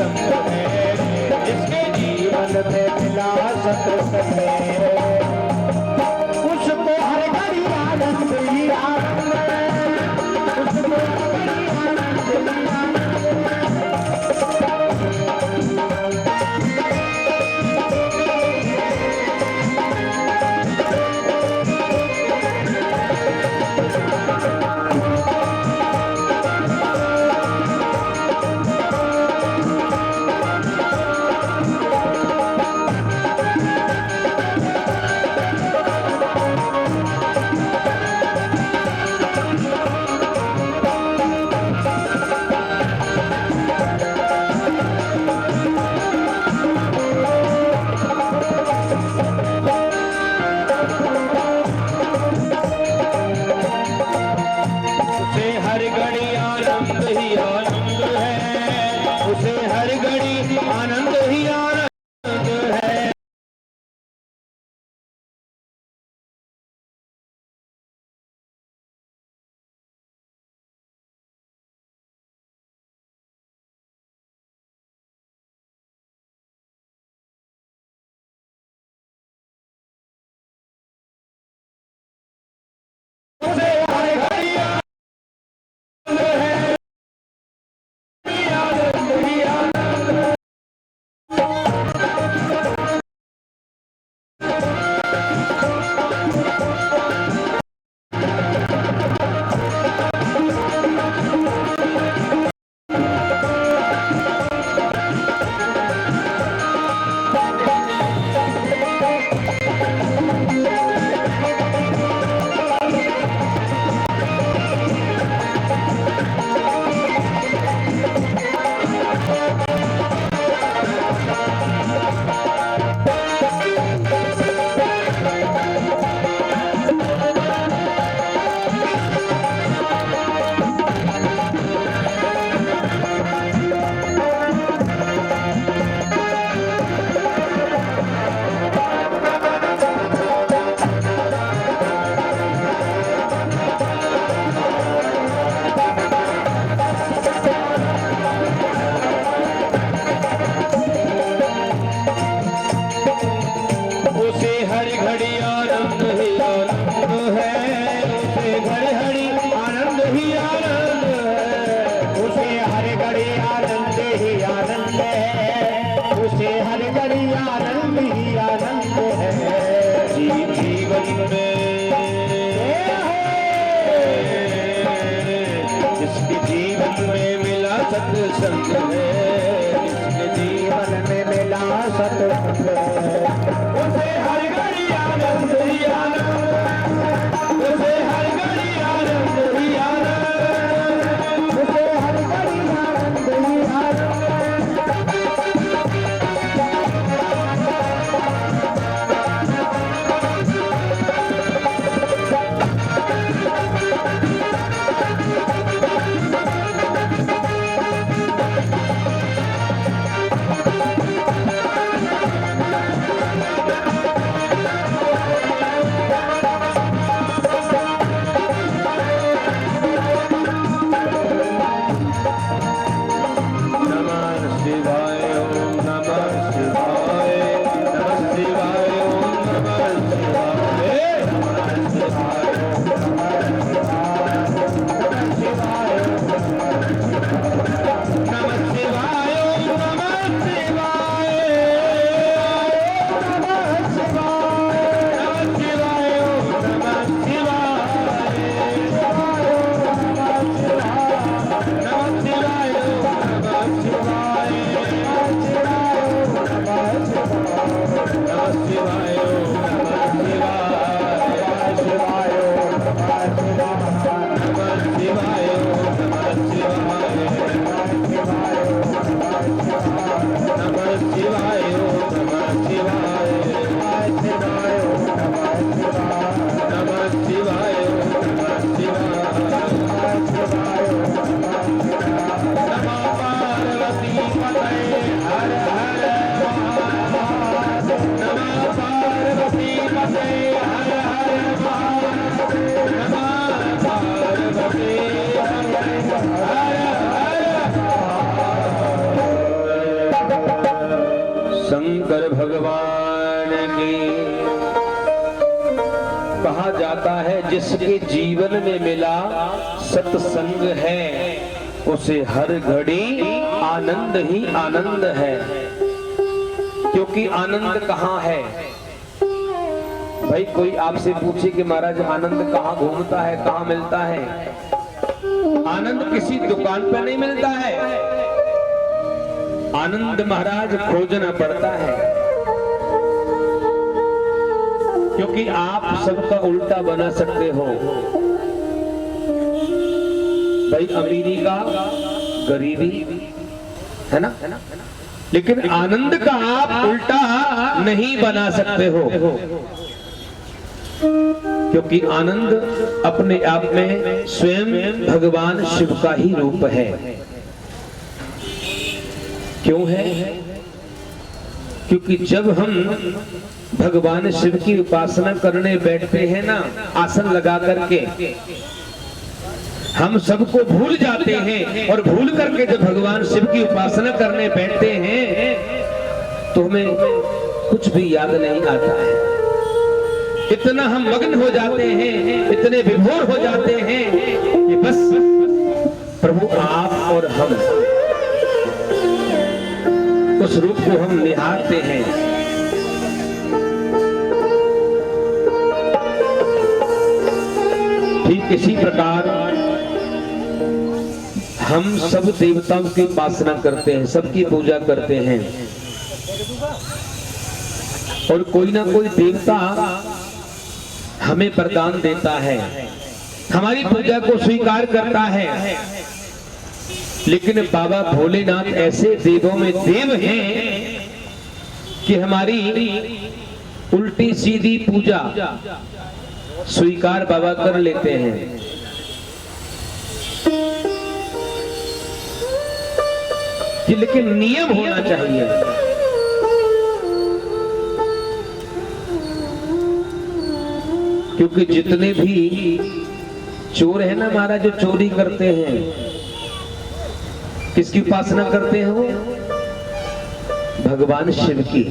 संग है, जिसके जीवन में मिला सत्संग है, उसको हर घड़ी आनंद ही आनंद है, उसको हर घड़ी आनंद ही आनंद है। सत्संग है, जिसके जीवन में मिला सत्संग है, उसे हर घड़ी आनंद ही आनंद, उसे हर घड़ी आनंद ही आनंद, उसे हर घड़ी आनंद ही आनंद। शंकर भगवान की। कहा जाता है जिसके जीवन में मिला सत्संग है उसे हर घड़ी आनंद ही आनंद है। क्योंकि आनंद कहाँ है भाई? कोई आपसे पूछे कि महाराज आनंद कहाँ घूमता है, कहाँ मिलता है? आनंद किसी दुकान पर नहीं मिलता है। आनंद महाराज खोजना पड़ता है। क्योंकि आप सबका उल्टा बना सकते हो भाई, अमीरी का गरीबी है ना, लेकिन आनंद का आप उल्टा नहीं बना सकते हो। क्योंकि आनंद अपने आप में स्वयं भगवान शिव का ही रूप है। क्यों है? क्योंकि जब हम भगवान शिव की उपासना करने बैठते हैं ना, आसन लगा करके हम सबको भूल जाते हैं, और भूल करके जब भगवान शिव की उपासना करने बैठते हैं तो हमें कुछ भी याद नहीं आता है। इतना हम मग्न हो जाते हैं, इतने विभोर हो जाते हैं कि बस प्रभु आप और हम, उस रूप को हम निहारते हैं। ठीक इसी प्रकार हम सब देवताओं की उपासना करते हैं, सबकी पूजा करते हैं, और कोई ना कोई देवता हमें वरदान देता है, हमारी पूजा को स्वीकार करता है। लेकिन बाबा भोलेनाथ ऐसे देवों में देव हैं कि हमारी उल्टी सीधी पूजा स्वीकार बाबा कर लेते हैं। कि लेकिन नियम होना चाहिए। क्योंकि जितने भी चोर है ना महाराज, जो चोरी करते हैं, किसकी उपासना करते हैं वो? भगवान शिव की।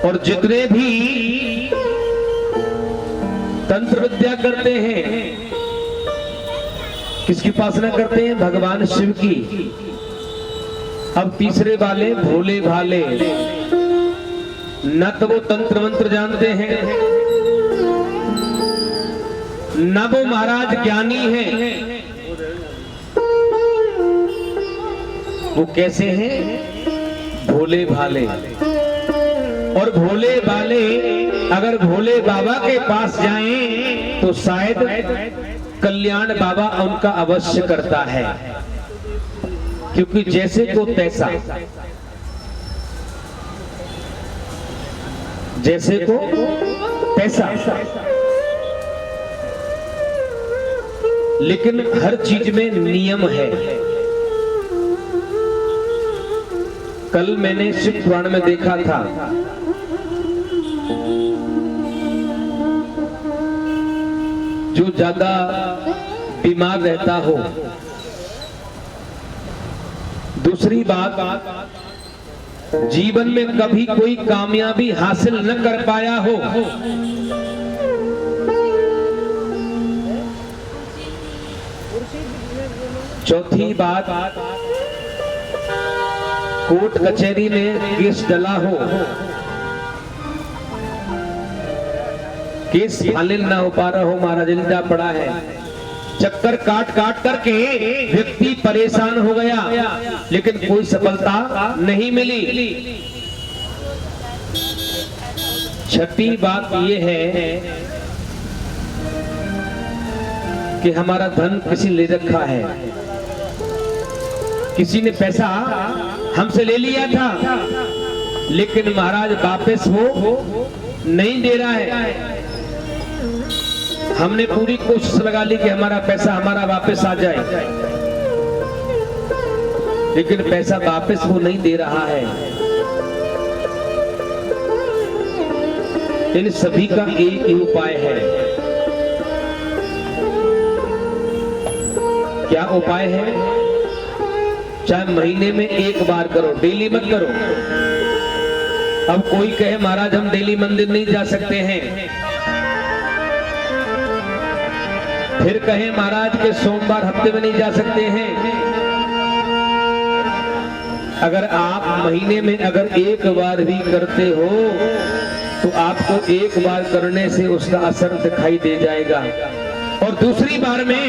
और जितने भी तंत्र विद्या करते हैं, किसकी उपासना करते हैं? भगवान शिव की। अब तीसरे वाले भोले भाले, न तो वो तंत्र मंत्र जानते हैं, न वो महाराज ज्ञानी हैं। वो कैसे हैं? भोले भाले। और भोले भाले अगर भोले बाबा के पास जाएं तो शायद कल्याण बाबा उनका अवश्य करता है। क्योंकि जैसे को तैसा, जैसे को तैसा। लेकिन हर चीज में नियम है। कल मैंने शिव पुराण में देखा था, जो ज्यादा बीमार रहता हो, दूसरी बात जीवन में कभी कोई कामयाबी हासिल न कर पाया हो, चौथी बात कोर्ट कचहरी में केस डला हो, केस फाइनल ना हो पा रहा हो, महाराज लिखा पड़ा है, चक्कर काट काट करके व्यक्ति परेशान हो गया लेकिन कोई सफलता नहीं मिली। छठी बात यह है कि हमारा धन किसी ले रखा है, किसी ने पैसा हमसे ले लिया था लेकिन महाराज वापस वो नहीं दे रहा है। हमने पूरी कोशिश लगा ली कि हमारा पैसा हमारा वापस आ जाए, लेकिन पैसा वापस वो नहीं दे रहा है। इन सभी का एक ही उपाय है। क्या उपाय है? चाहे महीने में एक बार करो, डेली मत करो। अब कोई कहे महाराज हम डेली मंदिर नहीं जा सकते हैं, फिर कहे महाराज के सोमवार हफ्ते में नहीं जा सकते हैं। अगर आप महीने में अगर एक बार भी करते हो तो आपको एक बार करने से उसका असर दिखाई दे जाएगा, और दूसरी बार में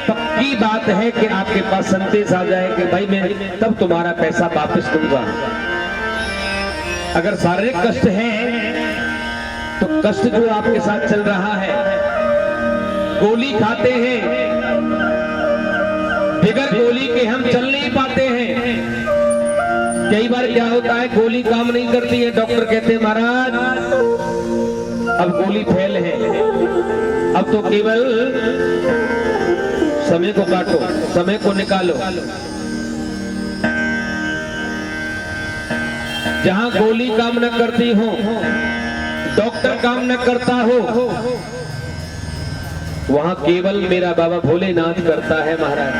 पक्की बात है कि आपके पास संदेश आ जाए कि भाई मैं तब तुम्हारा पैसा वापस दूंगा। अगर शारीरिक कष्ट है तो कष्ट जो आपके साथ चल रहा है, गोली खाते हैं, बगैर गोली के हम चल नहीं पाते हैं। कई बार क्या होता है, गोली काम नहीं करती है, डॉक्टर कहते हैं महाराज अब गोली फेल है, अब तो केवल समय को काटो, समय को निकालो। जहां गोली काम न करती हो, डॉक्टर काम न करता हो, वहां केवल मेरा बाबा भोलेनाथ करता है महाराज।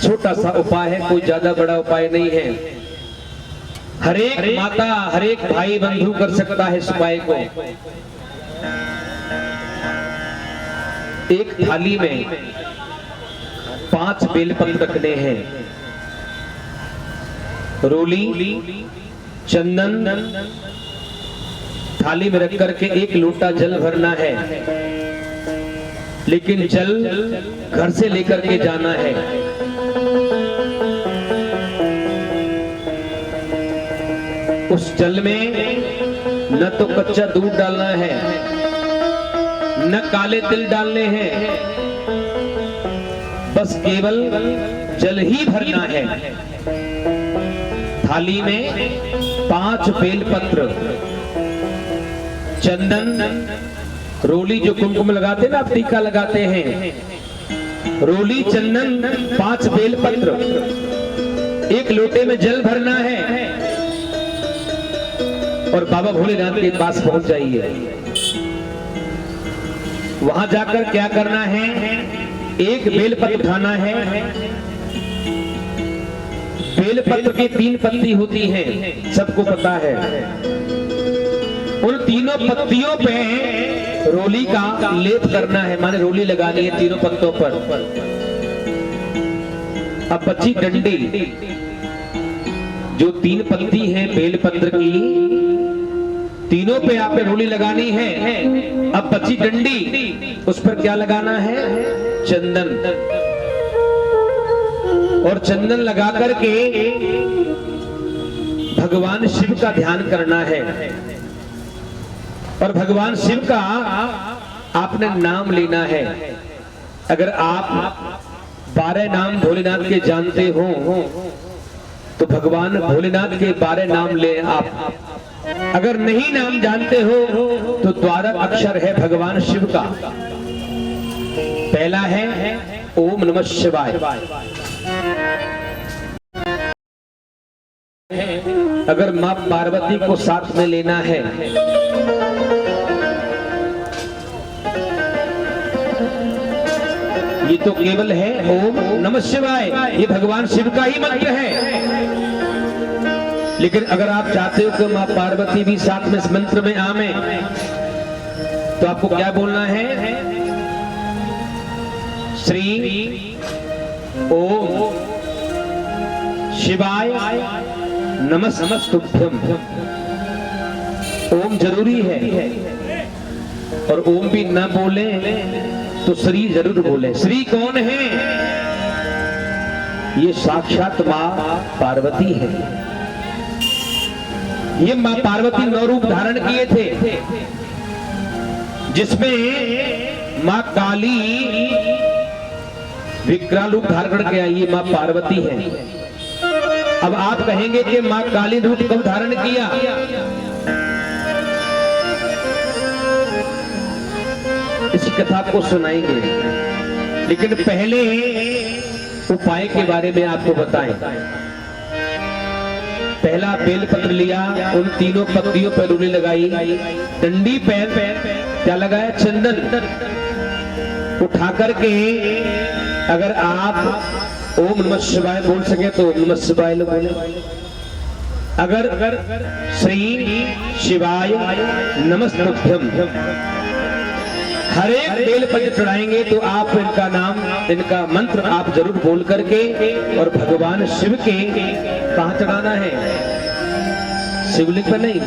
छोटा सा उपाय है, कोई ज्यादा बड़ा उपाय नहीं है। हर एक माता, हर एक भाई बंधु कर सकता है इस उपाय को। एक थाली में 5 बेलपत्र रखने हैं, रोली, चंदन थाली में रख करके 1 लोटा जल भरना है, लेकिन जल घर से लेकर के जाना है। उस जल में न तो कच्चा दूध डालना है, न काले तिल डालने हैं, बस केवल जल ही भरना है। थाली में 5 बेलपत्र, चंदन, रोली जो कुमकुम लगाते हैं ना, आप टीका लगाते हैं, रोली, चंदन, 5 बेलपत्र, 1 लोटे में जल भरना है और बाबा भोलेनाथ के पास पहुंच जाइए। वहां जाकर क्या करना है, 1 बेलपत्र उठाना है। बेलपत्र की 3 पत्ती होती हैं, सबको पता है। उन तीनों पत्तियों पे रोली का लेप करना है, माने रोली लगानी है तीनों पत्तों पर। अब बची डंडी, जो 3 पत्ती है बेलपत्र की, तीनों पे आपने रोली लगानी है। अब बची डंडी, उस पर क्या लगाना है, चंदन, और चंदन लगा करके भगवान शिव का ध्यान करना है। और भगवान शिव का आपने नाम लेना है। अगर आप 12 नाम भोलेनाथ के जानते हो तो भगवान भोलेनाथ के 12 नाम ले आप। अगर नहीं नाम जानते हो तो 12 अक्षर है भगवान शिव का। पहला है ओम नमः शिवाय। अगर मां पार्वती को साथ में लेना है, ये तो केवल है ओम नमः शिवाय, ये भगवान शिव का ही मंत्र है। लेकिन अगर आप चाहते हो कि मां पार्वती भी साथ में इस मंत्र में आवे, तो आपको क्या बोलना है, श्री ओम शिवाय नमस्तुभ्यम। ओम जरूरी है, और ओम भी न बोले तो श्री जरूर बोले। श्री कौन है, ये साक्षात मां पार्वती है। ये मां पार्वती 9 रूप धारण किए थे, जिसमें मां काली विकराल रूप धारण करके आई, ये मां पार्वती है। अब आप कहेंगे कि मां काली रूप कब धारण किया, इसी कथा को सुनाएंगे, लेकिन पहले उपाय के बारे में आपको बताएं। पहला बेलपत्र लिया, उन तीनों पत्तियों पर रोली लगाई, डंडी पैर क्या लगाया, चंदन, उठा करके अगर आप ओम नमः शिवाय बोल सके तो ओम नमः शिवाय बोले। अगर श्री शिवाय नमस्तुभ्यम हर एक बेलपत्र चढ़ाएंगे तो आप इनका नाम, इनका मंत्र आप जरूर बोल करके और भगवान शिव के कहां चढ़ाना है, शिवलिंग पर नहीं,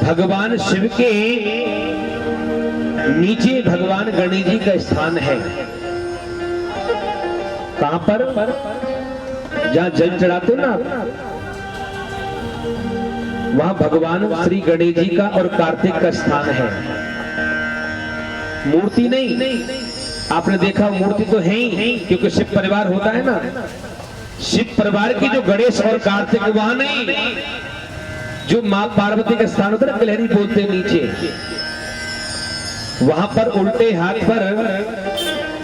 भगवान शिव के नीचे भगवान गणेश जी का स्थान है। कहां पर? जहां जल चढ़ाते ना वहां भगवान श्री गणेश जी का और कार्तिक का स्थान है। मूर्ति नहीं, आपने देखा मूर्ति तो है ही, क्योंकि शिव परिवार होता है ना। शिव परिवार की जो गणेश और कार्तिक वहां नहीं, जो मां पार्वती का स्थान होता है ना, गिलहरी बोलते नीचे, वहां पर उल्टे हाथ पर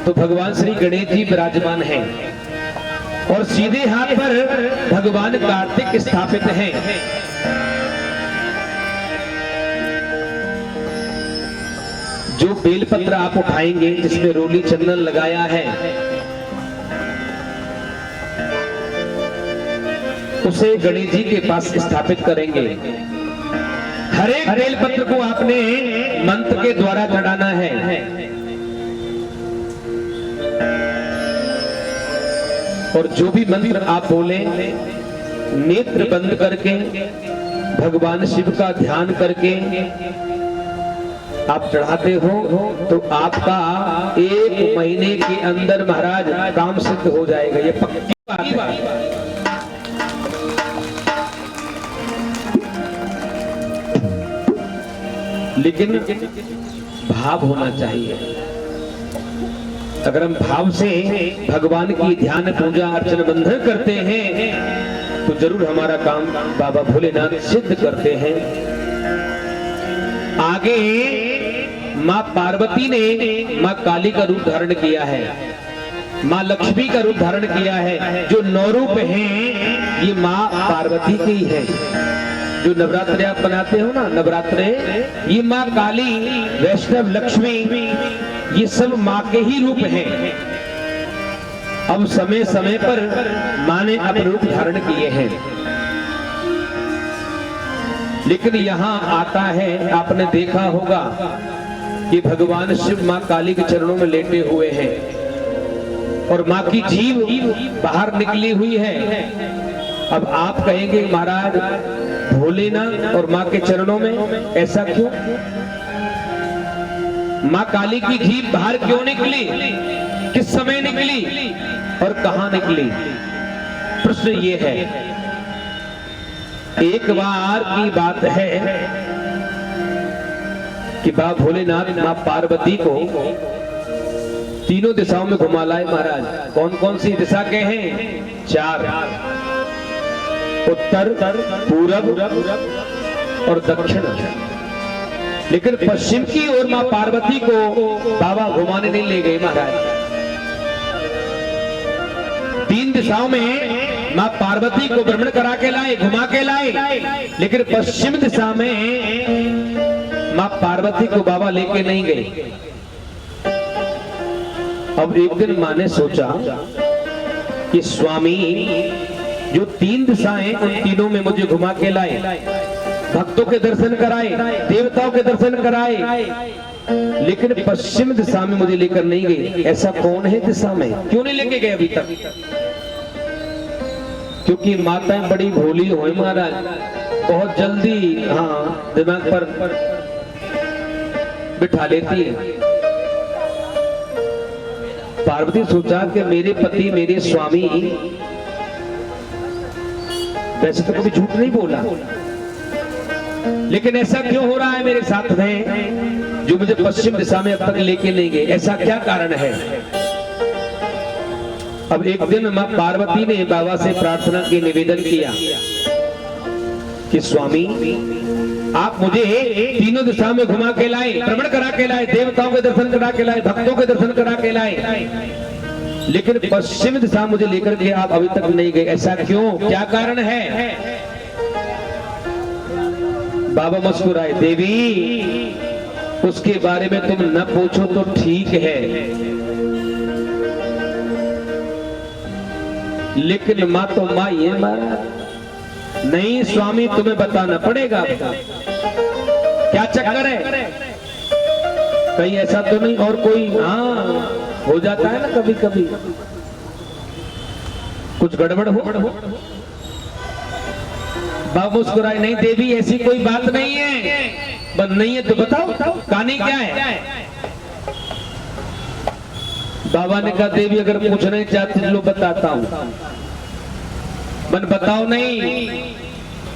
तो भगवान श्री गणेश जी विराजमान हैं और सीधे हाथ पर भगवान कार्तिक स्थापित हैं। जो बेलपत्र आप उठाएंगे जिसमें रोली चंदन लगाया है, उसे गणेश जी के पास स्थापित करेंगे। हर एक बेलपत्र को आपने मंत्र के द्वारा चढ़ाना है। और जो भी मंत्र आप बोले, नेत्र बंद करके भगवान शिव का ध्यान करके आप चढ़ाते हो तो आपका 1 महीने के अंदर महाराज काम सिद्ध हो जाएगा। ये पक्की बात है। लेकिन भाव होना चाहिए। अगर हम भाव से भगवान की ध्यान पूजा अर्चना बंधन करते हैं तो जरूर हमारा काम बाबा भोलेनाथ सिद्ध करते हैं। आगे मां पार्वती ने मां काली का रूप धारण किया है, मां लक्ष्मी का रूप धारण किया है। जो 9 रूप हैं ये मां पार्वती के ही है। जो नवरात्रे आप बनाते हो ना, नवरात्रे, ये मां काली, वैष्णव, लक्ष्मी, ये सब मां के ही रूप हैं। अब समय समय पर मां ने अपने रूप धारण किए हैं। लेकिन यहां आता है, आपने देखा होगा कि भगवान शिव मां काली के चरणों में लेटे हुए हैं और मां की जीभ बाहर निकली हुई है। अब आप कहेंगे महाराज भोलेनाथ और मां के चरणों में ऐसा क्यों? मां काली की जीभ बाहर क्यों निकली, किस समय निकली और कहां निकली? प्रश्न ये है। एक बार की बात है कि बाबा भोलेनाथ मां पार्वती को तीनों दिशाओं में घुमा लाए महाराज। कौन कौन सी दिशा के हैं? 4, उत्तर, पूरब और दक्षिण। लेकिन पश्चिम की ओर मां पार्वती को बाबा घुमाने नहीं ले गए महाराज। 3 दिशाओं में मां पार्वती को भ्रमण करा के लाए, घुमा के लाए, लेकिन पश्चिम दिशा में मां पार्वती को बाबा लेके नहीं गए। अब एक दिन मां ने सोचा कि स्वामी जो 3 दिशाएं, उन तीनों में मुझे घुमा के लाए, भक्तों के दर्शन कराए, देवताओं के दर्शन कराए, लेकिन पश्चिम दिशा में मुझे लेकर नहीं गए। ऐसा कौन है दिशा में? क्यों नहीं लेके गए अभी तक? क्योंकि माताएं बड़ी भोली हो महाराज, बहुत जल्दी दिमाग पर बिठा लेती है। पार्वती सोचा कि मेरे पति, मेरे स्वामी वैसे तो कभी झूठ नहीं बोला, लेकिन ऐसा क्यों हो रहा है मेरे साथ में जो मुझे पश्चिम दिशा में अब तक लेके नहीं गए? ऐसा क्या कारण है? अब एक दिन मां पार्वती ने बाबा से प्रार्थना की, निवेदन किया कि स्वामी आप मुझे तीनों दिशा में घुमा के लाए, भ्रमण करा के लाए, देवताओं के दर्शन करा के लाए, भक्तों के दर्शन करा के लाए, लेकिन पश्चिम दिशा मुझे लेकर के आप अभी तक नहीं गए। ऐसा क्यों? क्या कारण है? बाबा मुस्कुराए, देवी उसके बारे में तुम न पूछो तो ठीक है, लेकिन माँ तो माँ ये मारा नहीं। स्वामी तुम्हें बताना पड़ेगा क्या चक्कर है, कहीं ऐसा तो नहीं और कोई। हाँ, हो जाता है ना कभी कभी कुछ गड़बड़ हो। बाबू मुस्कुराए, नहीं देवी ऐसी कोई बात नहीं है। बस नहीं है तो बताओ कहानी क्या है। बाबा ने कहा देवी अगर पूछना चाहती लो बताता हूं। मन बताओ नहीं,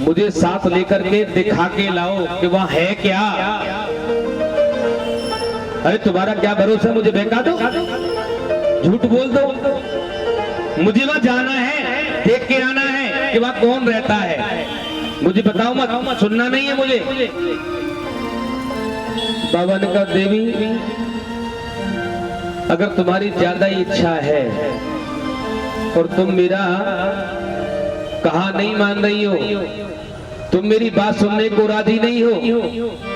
मुझे साथ लेकर के दिखा के लाओ कि वहां है क्या। अरे तुम्हारा क्या भरोसा, मुझे बहका दो, झूठ बोल दो। मुझे वहां जाना है, देख के आना है कि वहां कौन रहता है। मुझे बताओ मत, सुनना नहीं है मुझे। बाबा ने कहा देवी अगर तुम्हारी ज्यादा इच्छा है और तुम मेरा कहा नहीं मान रही हो, तुम मेरी बात सुनने को राजी नहीं हो,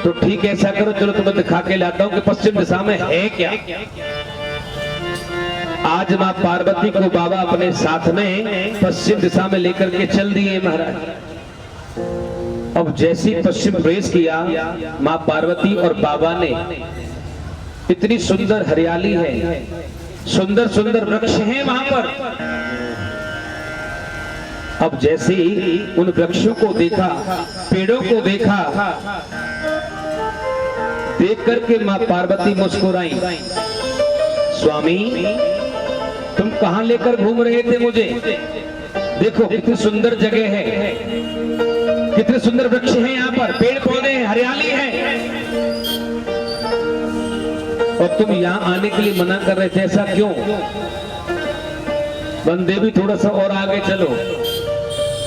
तो ठीक ऐसा करो, चलो तुम्हें दिखा के लाता हूं कि पश्चिम दिशा में है क्या। आज मां पार्वती को बाबा अपने साथ में पश्चिम दिशा में लेकर के चल दिए महाराज। अब जैसे पश्चिम प्रवेश किया मां पार्वती और बाबा ने, इतनी सुंदर हरियाली है, सुंदर सुंदर वृक्ष हैं वहां पर। अब जैसे ही उन वृक्षों को देखा, पेड़ों को देखा, देख करके मां पार्वती मुस्कुराई। स्वामी तुम कहां लेकर घूम रहे थे मुझे? देखो कितनी सुंदर जगह है, कितने सुंदर वृक्ष हैं यहाँ पर, पेड़ पौधे हैं, हरियाली है, और तुम यहाँ आने के लिए मना कर रहे थे, ऐसा क्यों? बंदे भी थोड़ा सा और आगे चलो,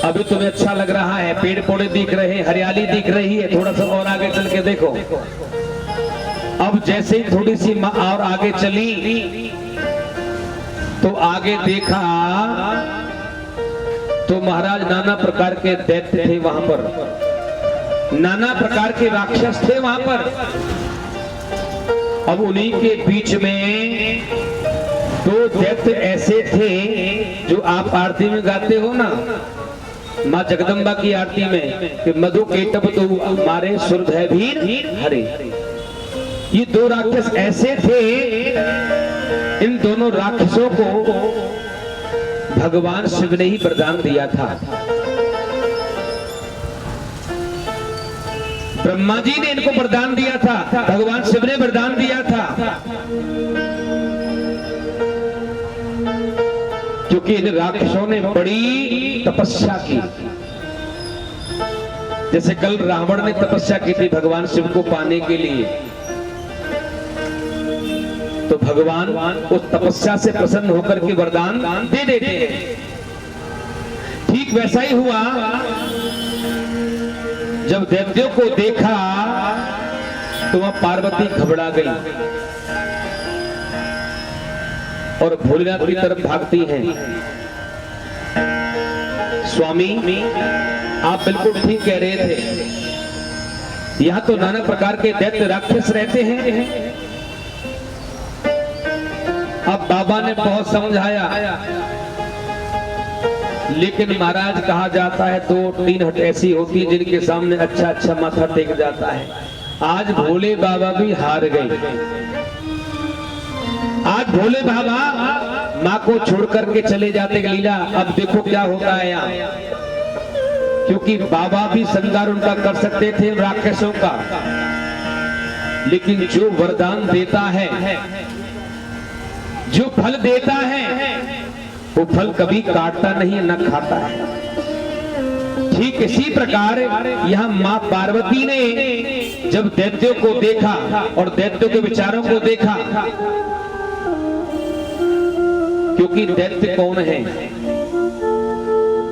अभी तुम्हें अच्छा लग रहा है, पेड़ पौधे दिख रहे हैं, हरियाली दिख रही है, थोड़ा सा और आगे चल के देखो। अब जैसे ही थोड़ी सी और आगे चली तो आगे देखा तो महाराज नाना प्रकार के दैत्य थे वहां पर, नाना प्रकार के राक्षस थे वहां पर। अब उन्हीं के बीच में दो दैत्य ऐसे थे जो आप आरती में गाते हो ना, माँ जगदम्बा की आरती में कि मधु केटब तो मारे सुरधै भीर हरे। ये दो राक्षस ऐसे थे, इन दोनों राक्षसों को भगवान शिव ने ही वरदान दिया था। ब्रह्मा जी ने इनको वरदान दिया था, भगवान शिव ने वरदान दिया था, क्योंकि इन राक्षसों ने बड़ी तपस्या की। जैसे कल रावण ने तपस्या की थी भगवान शिव को पाने के लिए, तो भगवान उस तपस्या से प्रसन्न होकर के वरदान दे देते। ठीक वैसा ही हुआ, जब दैत्यों को देखा तो वह पार्वती घबरा गई और भोलेनाथ की तरफ भागती हैं। स्वामी आप बिल्कुल ठीक कह रहे थे, यहां तो नाना प्रकार के दैत्य राक्षस रहते हैं। अब बाबा ने बहुत समझाया, लेकिन महाराज कहा जाता है दो तीन हट ऐसी होती है जिनके सामने अच्छा अच्छा माथा टेक जाता है। आज भोले बाबा भी हार गए। आज भोले बाबा माँ को छोड़ करके चले जाते लीला। अब देखो क्या होता है यहाँ, क्योंकि बाबा भी श्रृंगार उनका कर सकते थे राक्षसों का, लेकिन जो वरदान देता है, जो फल देता है, वो फल कभी काटता नहीं न खाता है। ठीक इसी प्रकार यहाँ माँ पार्वती ने जब दैत्यों को देखा और दैत्यों के विचारों को देखा, क्योंकि दैत्य कौन है?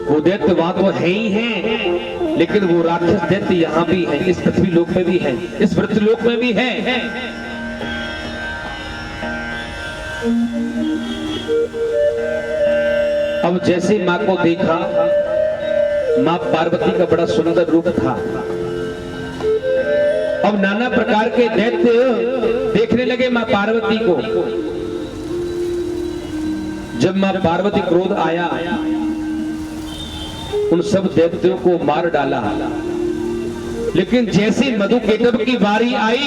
वो दैत्य वहां तो है ही है, लेकिन वो राक्षस दैत्य यहाँ भी है, इस पृथ्वी लोक में भी है, इस मृत्युलोक में भी है। अब जैसे माँ को देखा, माँ पार्वती का बड़ा सुंदर रूप था अब नाना प्रकार के दैत्य देखने लगे मां पार्वती को। जब मां पार्वती क्रोध आया, उन सब दैत्यों को मार डाला। लेकिन जैसे मधु केतव की बारी आई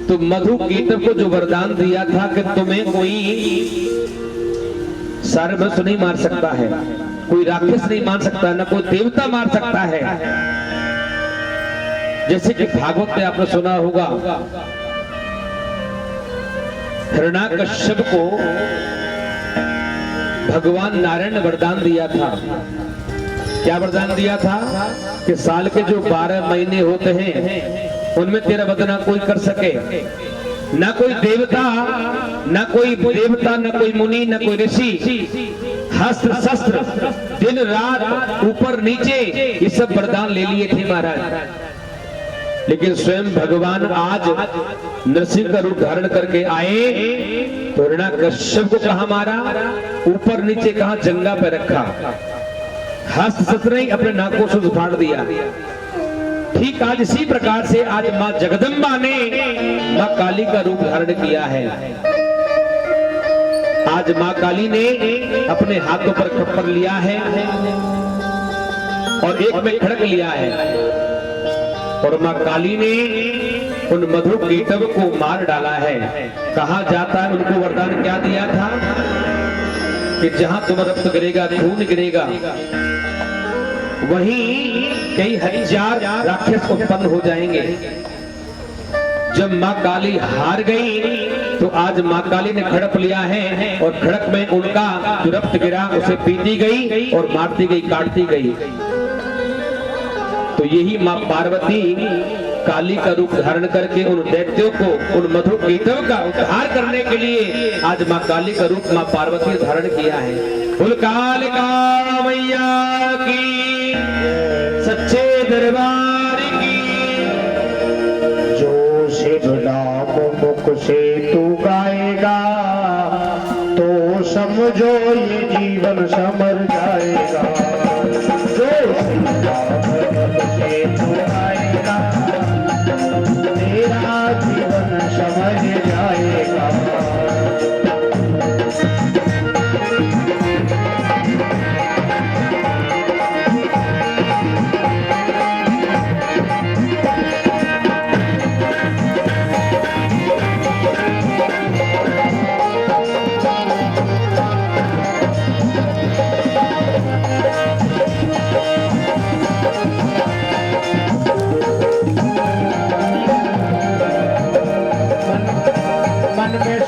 तो मधु केतव को जो वरदान दिया था कि तुम्हें कोई सारभस नहीं मार सकता है, कोई राक्षस नहीं मार सकता, न कोई देवता मार सकता है। जैसे कि भागवत में आपने सुना होगा, हिरण्याकश्यप को भगवान नारायण ने वरदान दिया था। क्या वरदान दिया था कि साल के जो 12 महीने होते हैं उनमें तेरा वध ना कोई कर सके, ना कोई देवता, ना कोई देवता, ना कोई मुनि, ना कोई ऋषि, हस्त्र शस्त्र, दिन रात ऊपर नीचे, ये सब वरदान ले लिए थे महाराज। लेकिन स्वयं भगवान आज नरसिंह का रूप धारण करके आए तो हिरण्याकश्यप को कहां मारा, ऊपर नीचे कहां जंगा पे रखा, हस्त शस्त्र नहीं अपने नाकों से उखाड़ दिया। ठीक आज इसी प्रकार से आज मां जगदम्बा ने मां काली का रूप धारण किया है। आज मां काली ने अपने हाथों पर खप्पर लिया है और एक में खड़क लिया है, और मां काली ने उन मधु केतव को मार डाला है। कहा जाता है उनको वरदान क्या दिया था कि जहां तुम रक्त गिरेगा, खून गिरेगा, वहीं कई हजार राक्षस उत्पन्न हो जाएंगे। जब मां काली हार गई तो आज मां काली ने खड़प लिया है और खड़क में उनका जो रक्त गिरा उसे पीती गई और मारती गई, काटती गई। तो यही मां पार्वती काली का रूप धारण करके उन दैत्यों को, उन मधु केतव का उद्धार करने के लिए आज मां काली का रूप मां पार्वती ने धारण किया है। बोल कालिका मैया की, सच्चे दरबार की। जो शिव नाम मुख से तू गाएगा तो समझो ये जीवन समर जाएगा। जो शिव नाम मुख से तू गाएगा तेरा जीवन समझ जाएगा।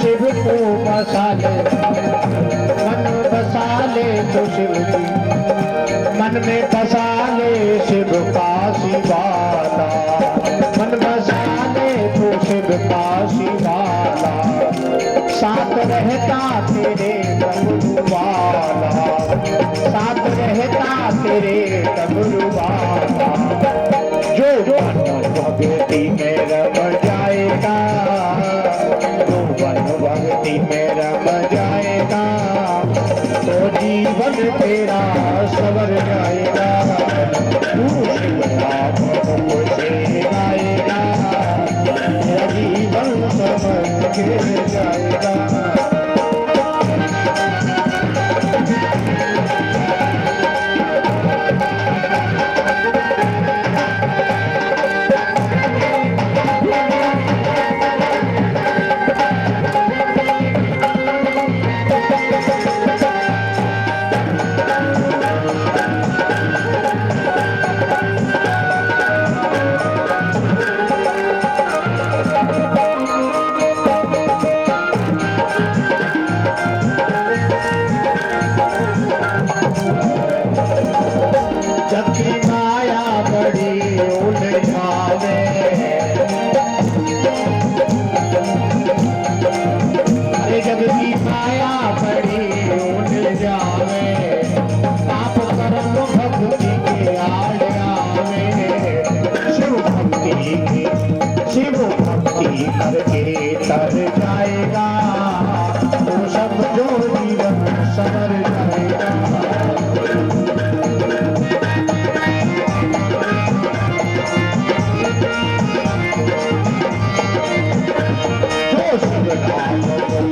शिव को बसा ले, मन बसा ले तो शिव की, मन में बसा ले शिव का शिवाला, मन बसा ले तो शिव का शिवाला, साथ रहता तेरे डमरू वाला, साथ रहता तेरे डमरू वाला। जो भक्ति में रम जाएगा, भक्ति में रम जाएगा तो जीवन तेरा सवर जाएगा। तू शिव नाम मुख से गाएगा तेरा जीवन सवर के जाएगा।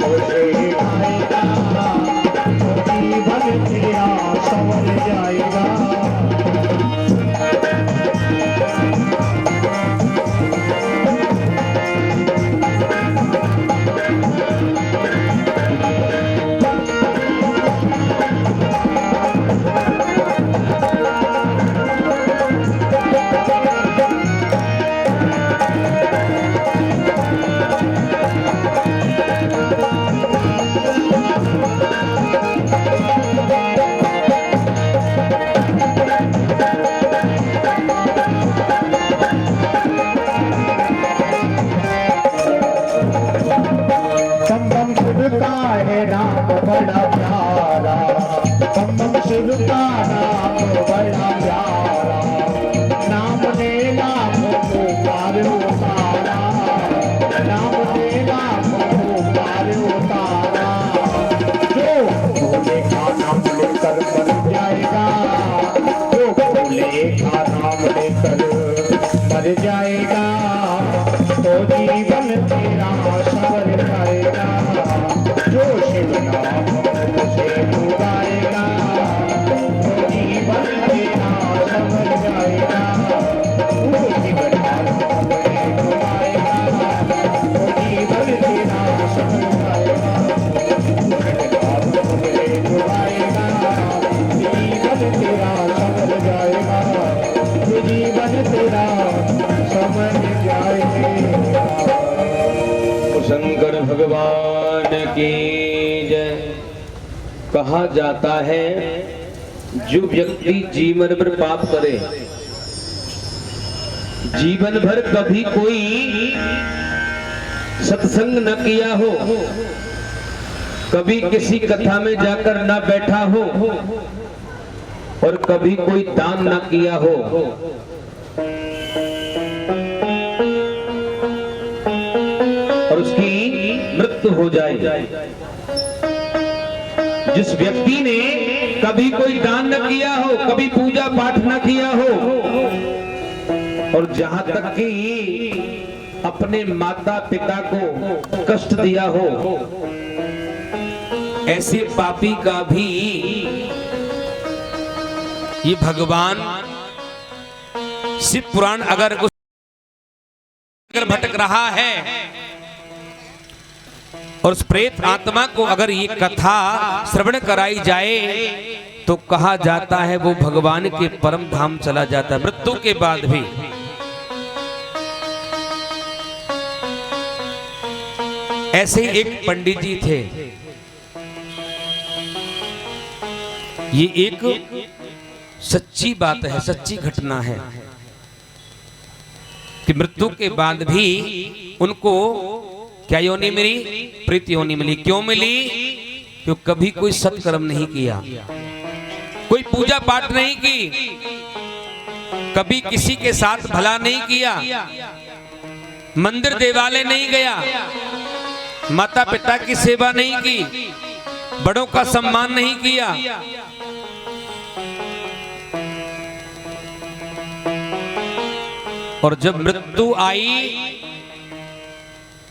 तुझे आएगा तो जीवन तेरा संवर जाएगा। बड़ा प्यारा बम शिव का नाम बड़ा प्यारा, नाम लेना को पार उतारा, नाम लेना को पार उतारा। जो भोले का नाम लेकर मर जाएगा, जो भोले का नाम लेकर मर जाएगा तो जीवन तेरा संवर जाएगा। जो शिव नाम से गाएगा तो जीवन तेरा संवर जाएगा। वो शिव नाम से गाएगा तो जीवन तेरा संवर जाएगा। जीवन तेरा संवर जाएगा, जीवन तेरा संवर जाएगा। शंकर भगवान की जय। कहा जाता है जो व्यक्ति जीवन भर पाप करे, जीवन भर कभी कोई सत्संग न किया हो, कभी किसी कथा में जाकर न बैठा हो और कभी कोई दान न किया हो, और उसकी मृत्यु हो जाए। जिस व्यक्ति ने कभी कोई दान न किया हो, कभी पूजा पाठ न किया हो और जहां तक कि अपने माता पिता को कष्ट दिया हो, ऐसे पापी का भी ये भगवान शिव पुराण अगर भटक रहा है और उस प्रेत आत्मा को अगर ये कथा श्रवण कराई जाए तो कहा जाता है वो भगवान के परम धाम चला जाता है मृत्यु के बाद भी। ऐसे ही एक पंडित जी थे, ये एक सच्ची बात है, सच्ची घटना है कि मृत्यु के बाद भी उनको क्या योनि मिली? प्रीति योनि मिली। क्यों मिली? क्योंकि कभी कोई सत्कर्म नहीं किया, कोई पूजा पाठ नहीं की, कभी किसी के साथ भला नहीं किया, मंदिर देवालय नहीं गया, माता पिता की सेवा नहीं की, बड़ों का सम्मान नहीं किया, और जब मृत्यु आई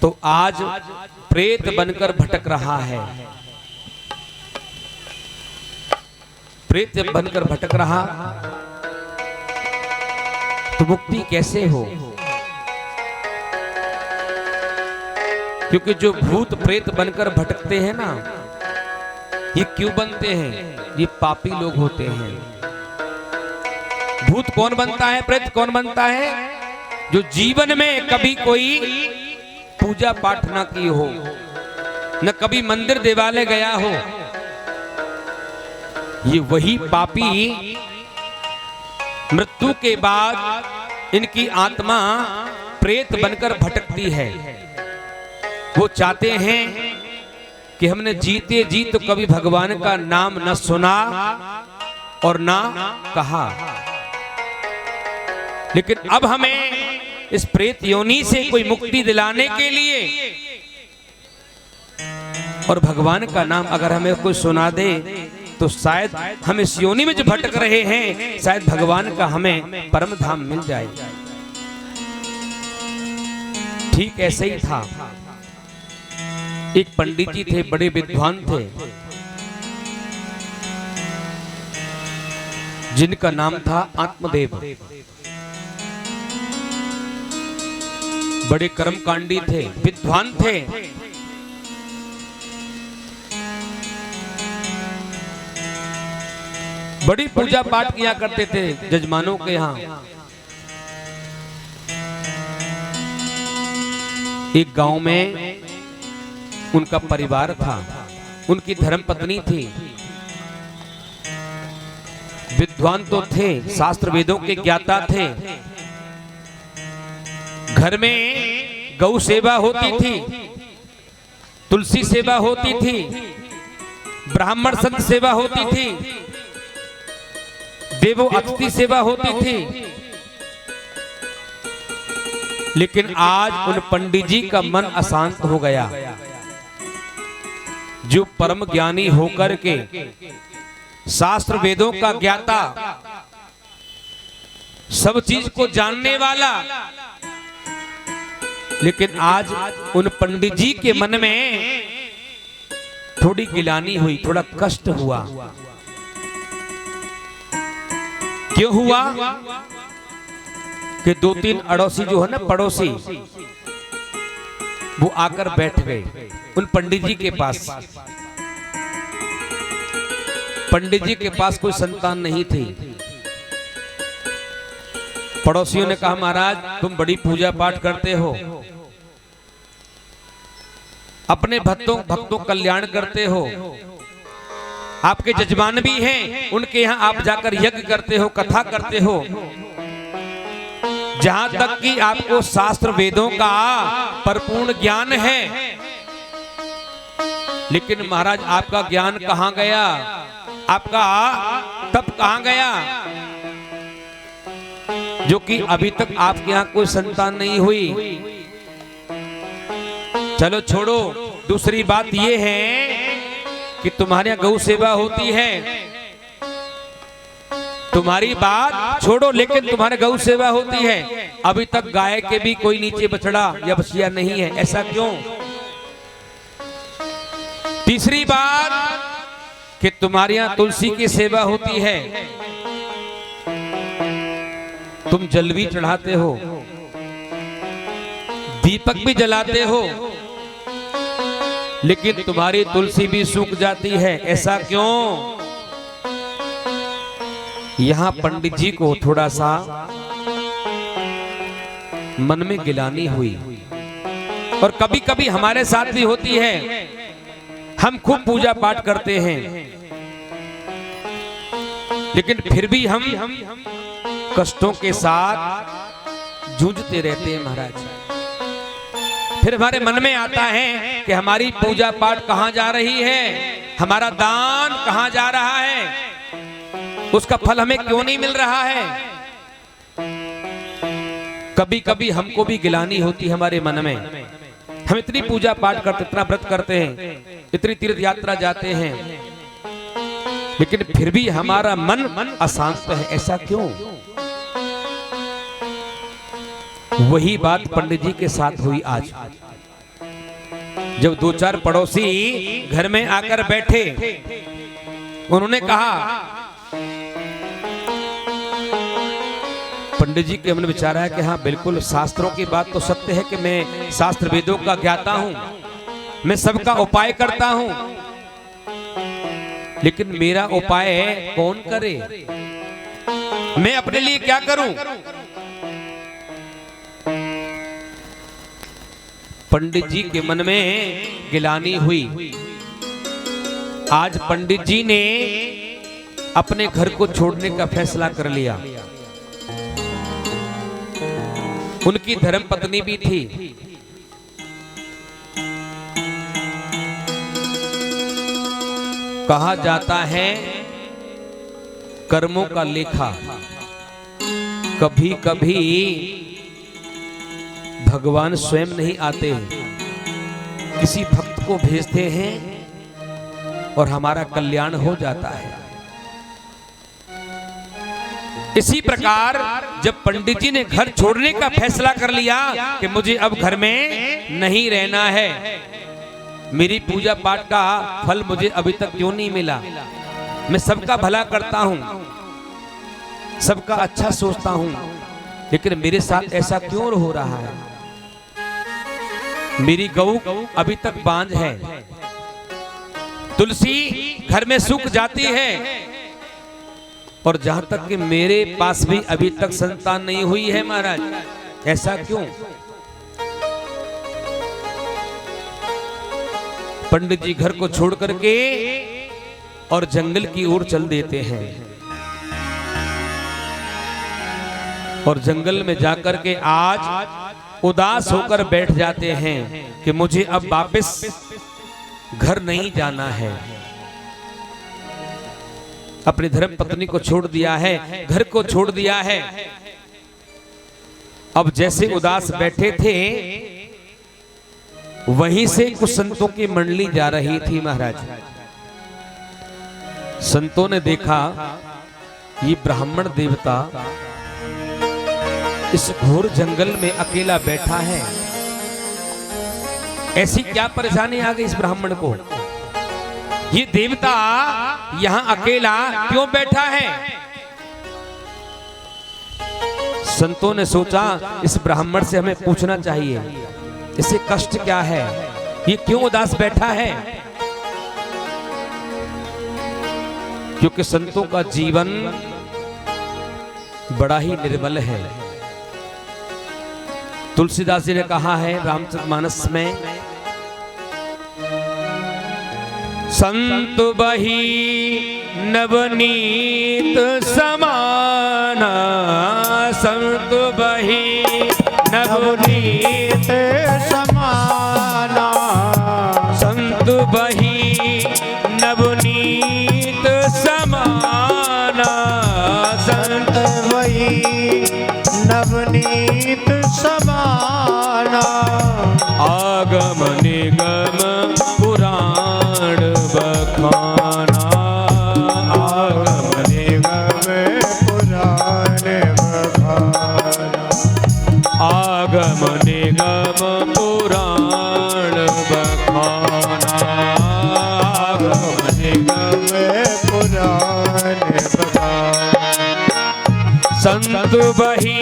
तो आज प्रेत बनकर भटक रहा है। प्रेत जब बनकर भटक रहा तो मुक्ति कैसे हो? क्योंकि जो भूत प्रेत बनकर भटकते हैं ना, ये क्यों बनते हैं? ये पापी लोग होते हैं। भूत कौन बनता है? प्रेत कौन बनता है? जो जीवन में कभी कोई पूजा पाठ ना की हो, न कभी मंदिर देवालय गया हो, ये वही पापी मृत्यु के बाद इनकी आत्मा प्रेत बनकर भटकती है। वो चाहते हैं कि हमने जीते जी तो कभी भगवान का नाम न सुना और ना कहा, लेकिन अब हमें इस प्रेत योनि से कोई मुक्ति दिलाने के लिए और भगवान का नाम अगर हमें कोई सुना दे तो शायद हम इस योनि में जो भटक रहे हैं, शायद भगवान का हमें परम धाम मिल जाए। ठीक ऐसे ही था। एक पंडित जी थे, बड़े विद्वान थे, जिनका नाम था आत्मदेव। बड़े कर्मकांडी थे, विद्वान थे। बड़ी पूजा पाठ किया करते थे जजमानों के यहाँ। एक गांव में उनका परिवार था, उनकी धर्मपत्नी थी। विद्वान तो थे, शास्त्र वेदों के ज्ञाता थे। घर में गौ सेवा होती थी, तुलसी सेवा होती थी, ब्राह्मण संत सेवा होती थी, देवो अतिथि सेवा होती थी। लेकिन आज उन पंडित जी का मन अशांत हो गया। जो परम ज्ञानी होकर के शास्त्र वेदों का ज्ञाता, सब चीज को जानने वाला, लेकिन आज उन पंडित जी के मन में थोड़ी गिलानी हुई, थोड़ा कष्ट हुआ। क्यों हुआ? कि 2-3 अड़ोसी जो है ना, पड़ोसी, वो आकर बैठ गए उन पंडित जी के पास। पंडित जी के पास कोई संतान नहीं थी। पड़ोसियों ने कहा, महाराज तुम बड़ी पूजा पाठ करते हो, अपने भक्तों कल्याण करते हो, आपके जजमान भी हैं, उनके यहाँ आप जाकर यज्ञ करते हो, कथा करते हो, जहां तक कि आपको शास्त्र वेदों का परिपूर्ण ज्ञान है। लेकिन महाराज आपका ज्ञान कहां गया, आपका तप कहां गया, जो कि अभी तक आपके यहाँ कोई संतान नहीं हुई। चलो छोड़ो, दूसरी बात यह है कि तुम्हारे यहाँ गौ सेवा होती है, तुम्हारी बात छोड़ो, लेकिन तुम्हारे गौ सेवा होती है, अभी तक गाय के भी कोई नीचे बछड़ा या बछिया नहीं है, ऐसा क्यों? तीसरी बात कि तुम्हारे यहाँ तुलसी की सेवा होती है, तुम जल भी चढ़ाते हो, दीपक भी जलाते हो, लेकिन तुम्हारी तुलसी भी सूख जाती है, ऐसा क्यों? यहां पंडित जी को थोड़ा सा मन में गिलानी हुई। और कभी कभी हमारे साथ भी होती है, हम खूब पूजा पाठ करते हैं, लेकिन फिर भी हम कष्टों के साथ जूझते रहते हैं महाराज। फिर हमारे मन में आता है कि हमारी पूजा पाठ कहां जा रही है, हमारा दान कहां जा रहा है, उसका फल हमें क्यों नहीं मिल रहा है। कभी कभी हमको भी गिलानी होती हमारे मन में। हम इतनी पूजा पाठ करते, इतना व्रत करते हैं, इतनी तीर्थ यात्रा जाते हैं, लेकिन फिर भी हमारा मन अशांत है, ऐसा क्यों? वही बात पंडित जी के साथ हुई आज। जब 2-4 पड़ोसी घर में आकर बैठे, उन्होंने कहा, पंडित जी के हमने विचारा है कि हाँ बिल्कुल शास्त्रों की बात तो सत्य है कि मैं शास्त्र वेदों का ज्ञाता हूं, मैं सबका उपाय करता हूं, लेकिन मेरा उपाय कौन करे, मैं अपने लिए क्या करूं? पंडित जी के मन में गिलानी हुई। आज पंडित जी ने अपने घर को छोड़ने का फैसला कर लिया। उनकी धर्मपत्नी भी थी। कहा जाता है कर्मों का लेखा कभी कभी भगवान स्वयं नहीं आते, किसी भक्त को भेजते हैं और हमारा कल्याण हो जाता है। इसी प्रकार जब पंडित जी ने घर छोड़ने का फैसला कर लिया कि मुझे अब घर में नहीं रहना है, मेरी पूजा पाठ का फल मुझे अभी तक क्यों नहीं मिला? मैं सबका भला करता हूं, सबका अच्छा सोचता हूं, लेकिन मेरे साथ ऐसा क्यों हो रहा है? मेरी गऊ अभी तक बांझ है, तुलसी घर में सूख जाती है, और जहां तक कि मेरे पास भी अभी तक संतान नहीं हुई है महाराज, ऐसा क्यों? पंडित जी घर को छोड़ करके और जंगल की ओर चल देते हैं, और जंगल में जाकर के आज उदास होकर बैठ जाते हैं कि मुझे अब वापस घर नहीं जाना है। अपनी धर्म पत्नी को छोड़ दिया है, घर को छोड़ दिया है। अब जैसे उदास बैठे थे, वहीं से कुछ संतों की मंडली जा रही थी महाराज। संतों ने देखा ये ब्राह्मण देवता इस घोर जंगल में अकेला बैठा है, ऐसी क्या परेशानी आ गई इस ब्राह्मण को? ये देवता यहां अकेला क्यों बैठा है? संतों ने सोचा इस ब्राह्मण से हमें पूछना चाहिए, इसे कष्ट क्या है, ये क्यों उदास बैठा है? क्योंकि संतों का जीवन बड़ा ही निर्मल है। तुलसीदास जी ने कहा है रामचरितमानस में, संत बही नवनीत समाना, संत बही नवनीत समाना, संत बही नवनीत समाना, संत वही नवनीत समाना, आगम निगम पुराण बखाना, आगम निगम पुराण बखाना, आगम निगम पुराण बखाना, आगम निगम पुराण बखाना, संत बही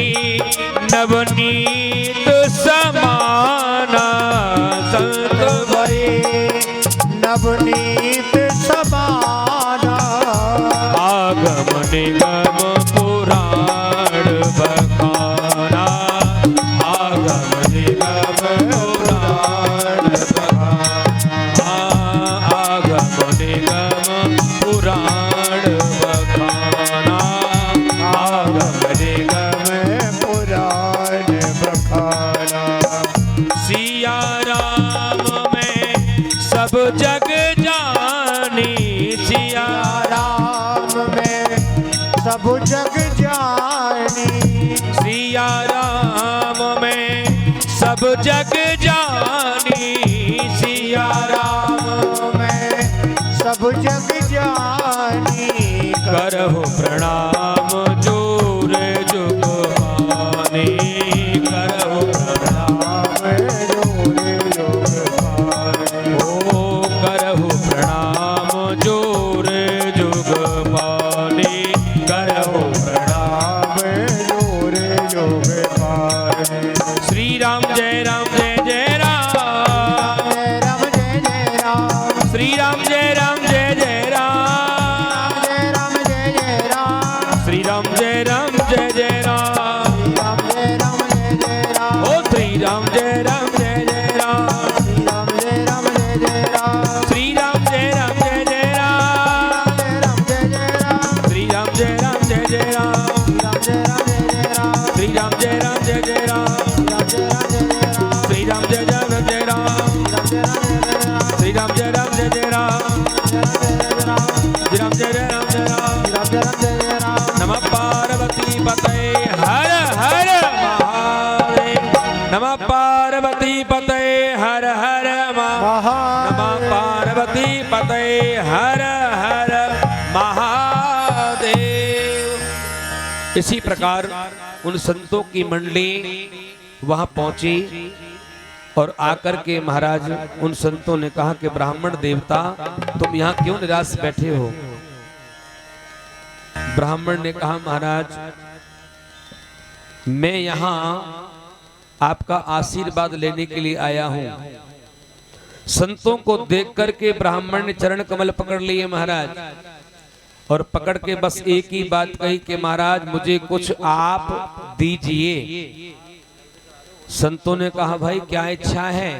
नवनीत समाना, संत वही नवनीत समाना, आगम निगम पुराण बखाना, आगम निगम पुराण बखाना, आगम निगम पुराण बखाना, आगम निगम पुराण बखाना, सिया राम में सब जग जानी, सिया राम में सब जग जानी, सिया राम में सब जग जानी, सिया राम में सब जग जानी, करहु प्रणाम जोर जुग पानी, करहु प्रणाम जोरे योग पाए, ओ करहु प्रणाम जोर जुग पानी, करहु राम जोरे योग पाए, श्री राम जय राम जय जय राम, जय राम जय जय राम, श्री राम जय राम जय जय राम, जय राम जय जय राम, श्री राम जय राम जय जय राम, राम जय राम जय जय राम, ओ श्री राम जय राम जय जय राम, राम जय राम जय जय राम, श्री राम जय राम जय जय राम, जय राम जय जय राम, श्री राम जय राम जय जय राम, राम जय राम जय जय राम, श्री राम जय राम जय जय राम, राम जय राम जय जय राम, श्री राम जय राम जय राम, राम जय राम जय जय राम, श्री राम जय राम जय जय राम, श्री राम जय राम जय राम, राम जय राम जय जय राम, नमः पार्वती पतये हर हर महादेव, नमः पार्वती पतये हर हर महादेव, नमः पार्वती पतये हर हर महादेव। इसी प्रकार उन संतों की मंडली वहां पहुंची और आकर के महाराज उन संतों ने कहा कि ब्राह्मण देवता तुम यहाँ क्यों निराश बैठे हो। ब्राह्मण ने कहा महाराज मैं यहाँ आपका आशीर्वाद लेने के लिए आया हूँ। संतों को देख करके ब्राह्मण ने चरण कमल पकड़ लिए महाराज, और पकड़ के बस एक ही बात कही कि महाराज मुझे कुछ आप दीजिए। संतों ने कहा भाई क्या इच्छा है,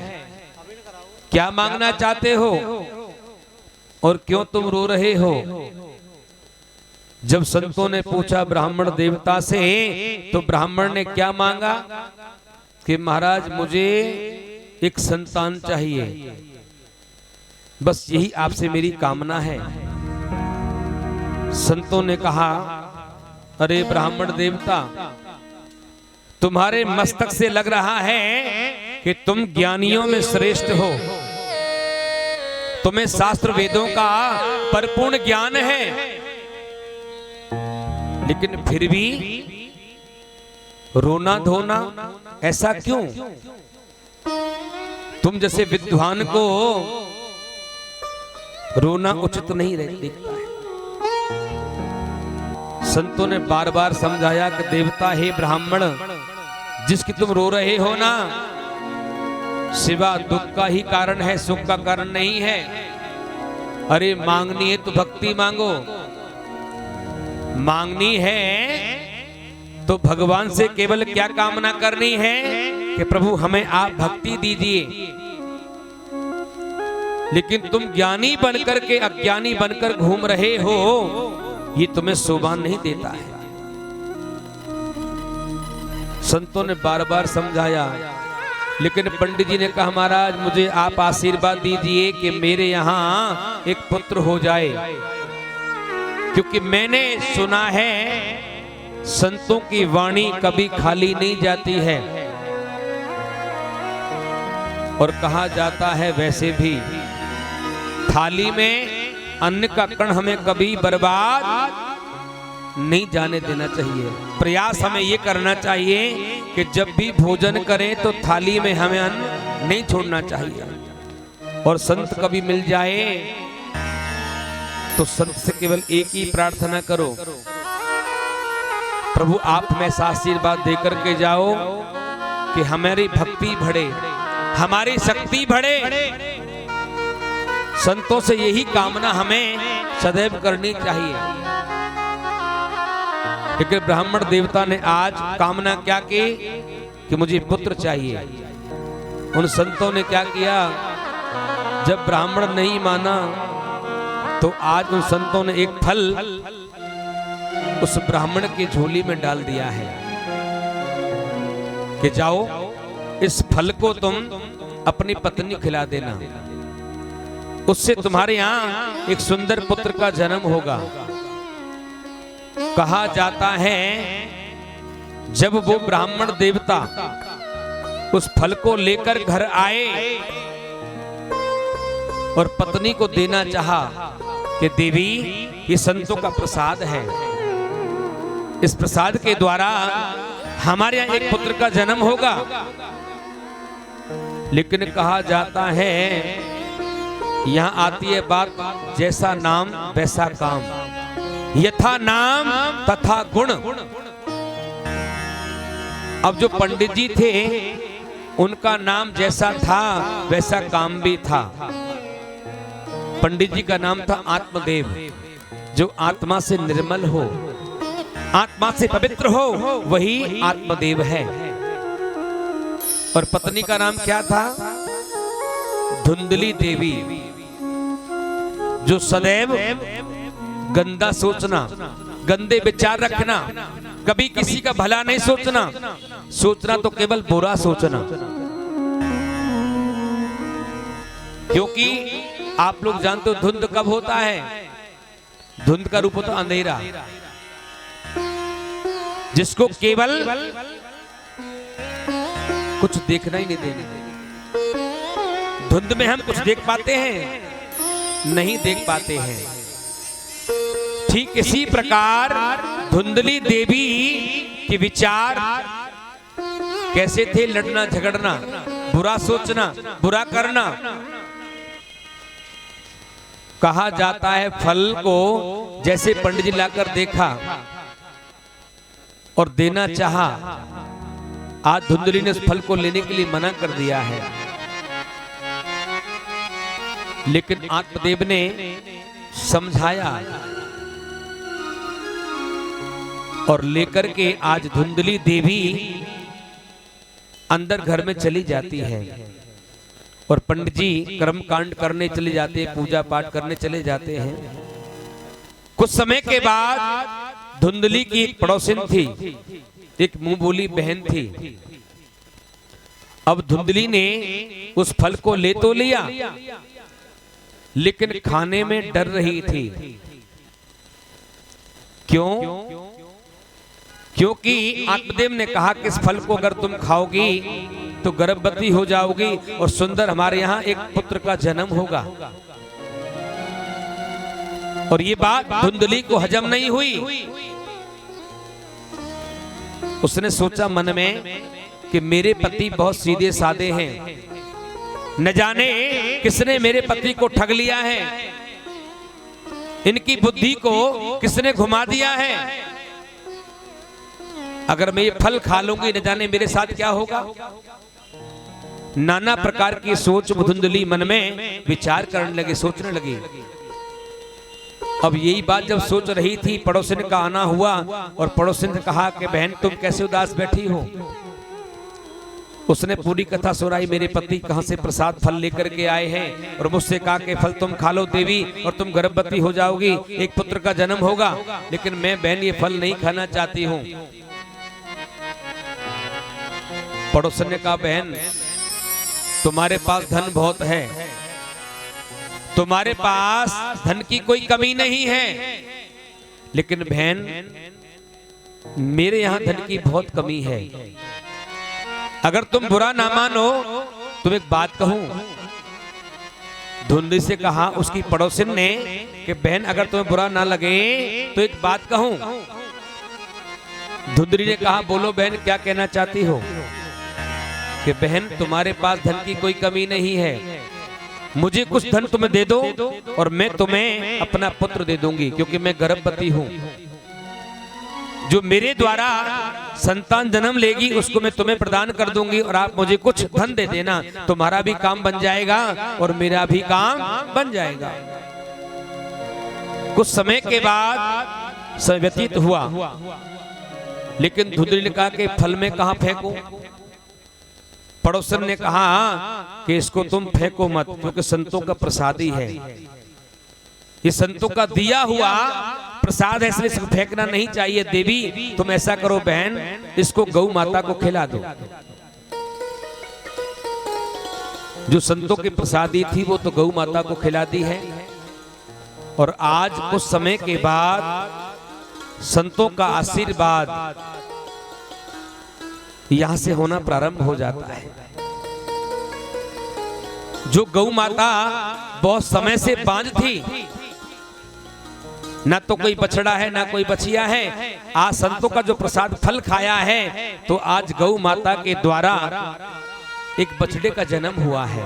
क्या मांगना चाहते हो और क्यों तुम रो रहे हो। जब संतों ने पूछा ब्राह्मण देवता से तो ब्राह्मण ने क्या मांगा कि महाराज मुझे एक संतान चाहिए, बस यही आपसे मेरी कामना है। संतों ने कहा अरे ब्राह्मण देवता तुम्हारे मस्तक से लग रहा है कि तुम ज्ञानियों में श्रेष्ठ हो, तुम्हें शास्त्र वेदों का परिपूर्ण ज्ञान है, लेकिन फिर भी रोना धोना ऐसा क्यों। तुम जैसे विद्वान को रोना उचित नहीं दिखता है। संतों ने बार बार समझाया कि देवता हे ब्राह्मण जिसकी तुम रो रहे हो ना, सिवा दुख का ही कारण है, सुख का कारण नहीं है। अरे मांगनी है तो भक्ति मांगो, मांगनी है तो भगवान से केवल क्या कामना करनी है कि प्रभु हमें आप भक्ति दीजिए। लेकिन तुम ज्ञानी बनकर के अज्ञानी बनकर घूम रहे हो, ये तुम्हें शोभा नहीं देता है। संतों ने बार बार समझाया, लेकिन पंडित जी ने कहा महाराज मुझे आप आशीर्वाद दीजिए कि मेरे यहाँ एक पुत्र हो जाए, क्योंकि मैंने सुना है संतों की वाणी कभी खाली नहीं जाती है, और कहा जाता है वैसे भी थाली में अन्न का कण हमें कभी बर्बाद नहीं जाने देना चाहिए। प्रयास हमें ये करना चाहिए कि जब भी भोजन करें तो थाली में हमें अन्न नहीं छोड़ना चाहिए। और संत कभी मिल जाए तो संत से केवल एक ही प्रार्थना करो, प्रभु आप में आशीर्वाद देकर के जाओ कि हमारी भक्ति बढ़े, हमारी शक्ति बढ़े। संतों से यही कामना हमें सदैव करनी चाहिए। लेकिन ब्राह्मण देवता ने आज कामना क्या की कि मुझे पुत्र चाहिए। उन संतों ने क्या किया, जब ब्राह्मण नहीं माना तो आज उन संतों ने एक फल उस ब्राह्मण की झोली में डाल दिया है कि जाओ इस फल को तुम अपनी पत्नी को खिला देना, उससे तुम्हारे यहाँ एक सुंदर पुत्र का जन्म होगा। कहा जाता है जब वो ब्राह्मण देवता उस फल को लेकर घर आए और पत्नी को देना चाहा कि देवी ये संतों का प्रसाद है, इस प्रसाद के द्वारा हमारे यहाँ एक पुत्र का जन्म होगा। लेकिन कहा जाता है यहाँ आती है बात, जैसा नाम वैसा काम, यथा नाम तथा गुण। अब जो पंडित जी थे उनका नाम जैसा था वैसा काम भी था। पंडित जी का नाम था आत्मदेव, जो आत्मा से निर्मल हो, आत्मा से पवित्र हो, वही आत्मदेव है। और पत्नी का नाम क्या था, धुंधली देवी, जो सदैव गंदा सोचना, गंदे विचार रखना, कभी किसी का भला नहीं सोचना, सोचना तो केवल बुरा सोचना। क्योंकि आप लोग जानते हो धुंध कब होता है, धुंध का रूप होता है अंधेरा, जिसको केवल कुछ देखना ही नहीं देना। धुंध में हम कुछ देख पाते हैं, नहीं देख पाते हैं। ठीक इसी प्रकार धुंधली देवी के विचार कैसे थे, लड़ना झगड़ना, बुरा सोचना, बुरा करना। कहा जाता है फल को जैसे पंडित जी लाकर देखा और देना चाहा, आज धुंधली ने उस फल को लेने के लिए मना कर दिया है, लेकिन आत्मदेव ने समझाया और लेकर के आज धुंधली देवी अंदर घर में चली जाती है और पंडित जी कर्म कांड करने चले जाते हैं, पूजा पाठ करने चले जाते हैं। कुछ समय के बाद धुंधली की एक पड़ोसिन थी, एक मुंह बोली बहन थी। अब धुंधली ने उस फल को ले तो लिया, लेकिन खाने में डर रही थी। क्यों? क्योंकि आत्मदेव ने कहा कि इस फल को अगर तुम खाओगी तो गर्भवती हो जाओगी और सुंदर हमारे यहाँ एक पुत्र का जन्म होगा। और ये बात धुंधली को हजम नहीं हुई। उसने सोचा मन में कि मेरे पति बहुत सीधे साधे हैं, न जाने किसने मेरे पति को ठग लिया है, इनकी बुद्धि को किसने घुमा दिया है। अगर मैं ये फल खा लूंगी न जाने मेरे साथ क्या होगा। नाना प्रकार की सोच धुंधली मन में विचार करने लगी, सोचने लगी। अब यही बात जब सोच रही थी, पड़ोसिन का आना हुआ और पड़ोसिन ने कहा कि बहन तुम कैसे उदास बैठी हो। उसने पूरी कथा सुनाई, मेरे पति कहां से प्रसाद फल लेकर के आए हैं और मुझसे कहा कि फल तुम खा लो देवी और तुम गर्भवती हो जाओगी, एक पुत्र का जन्म होगा, लेकिन मैं बहन ये फल नहीं खाना चाहती हूं। पड़ोसन ने कहा बहन तुम्हारे पास धन बहुत है, तुम्हारे पास धन की कोई कमी नहीं है, लेकिन बहन मेरे यहां धन की बहुत कमी है। अगर तुम बुरा ना मानो तुम एक बात कहूं। धुंधली से कहा उसकी पड़ोसिन ने कि बहन अगर तुम्हें बुरा ना लगे तो एक बात कहूं। धुंधली ने कहा बोलो बहन क्या कहना चाहती हो। कि बहन तुम्हारे पास धन की कोई कमी नहीं है, मुझे कुछ धन तुम्हें दे दो और मैं तुम्हें अपना पुत्र दे दूंगी, क्योंकि मैं गर्भवती हूं। जो मेरे द्वारा संतान जन्म लेगी उसको मैं तुम्हें प्रदान कर दूंगी और आप मुझे कुछ धन दे देना, तुम्हारा भी काम बन जाएगा और मेरा भी काम बन जाएगा। कुछ समय के बाद समय व्यतीत हुआ, लेकिन धुंधली ने कहा कि फल में कहां फेंकूं। पड़ोसन ने कहा कि इसको तुम फेंको मत, क्योंकि संतों का प्रसाद ही है, ये संतों का दिया हुआ प्रसाद है, इसलिए इसको फेंकना नहीं चाहिए। देवी तुम ऐसा करो बहन, इसको गौ माता को खिला दो। जो संतों की प्रसादी थी वो तो गौ माता को खिला दी है। और आज कुछ समय के बाद संतों का आशीर्वाद यहां से होना प्रारंभ हो जाता है। जो गौ माता बहुत समय से बांझ थी, ना तो कोई बछड़ा है ना कोई बछिया है, आज संतों का जो प्रसाद फल खाया है तो आज गौ माता के द्वारा एक बछड़े का जन्म हुआ है।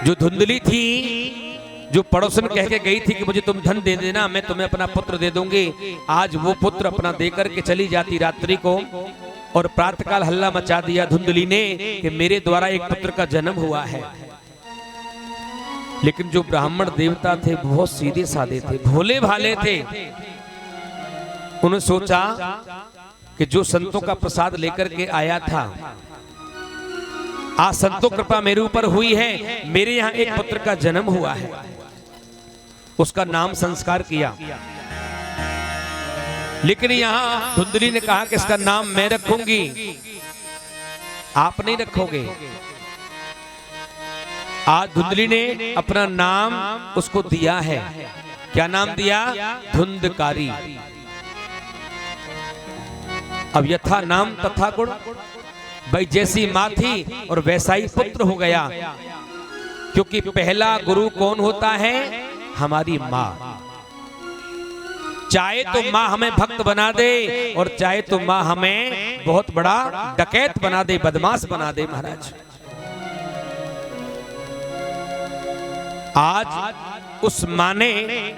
जो धुंधली थी, जो पड़ोसन कह के गई थी कि मुझे तुम धन दे देना मैं तुम्हें अपना पुत्र दे दूंगी, आज वो पुत्र अपना देकर के चली जाती रात्रि को, और प्रातःकाल हल्ला मचा दिया धुंधली ने कि मेरे द्वारा एक पुत्र का जन्म हुआ है। लेकिन जो ब्राह्मण देवता थे बहुत सीधे साधे थे, भोले भाले थे। उन्होंने सोचा कि जो संतों का प्रसाद लेकर के आया था, आज संतों कृपा मेरे ऊपर हुई है, मेरे यहाँ एक पुत्र का जन्म हुआ है, उसका नाम संस्कार किया। लेकिन यहाँ धुंधली ने कहा कि इसका नाम मैं रखूंगी, आप नहीं रखोगे। आज धुंधली ने अपना नाम उसको दिया है। क्या नाम दिया? धुंधकारी। अब यथा नाम तथा गुण, भाई जैसी माँ थी और वैसा ही पुत्र हो गया, क्योंकि पहला गुरु कौन होता है? हमारी माँ। चाहे तो माँ हमें भक्त बना दे और चाहे तो माँ हमें बहुत बड़ा डकैत बना दे, बदमाश बना दे महाराज। आज उस माँ ने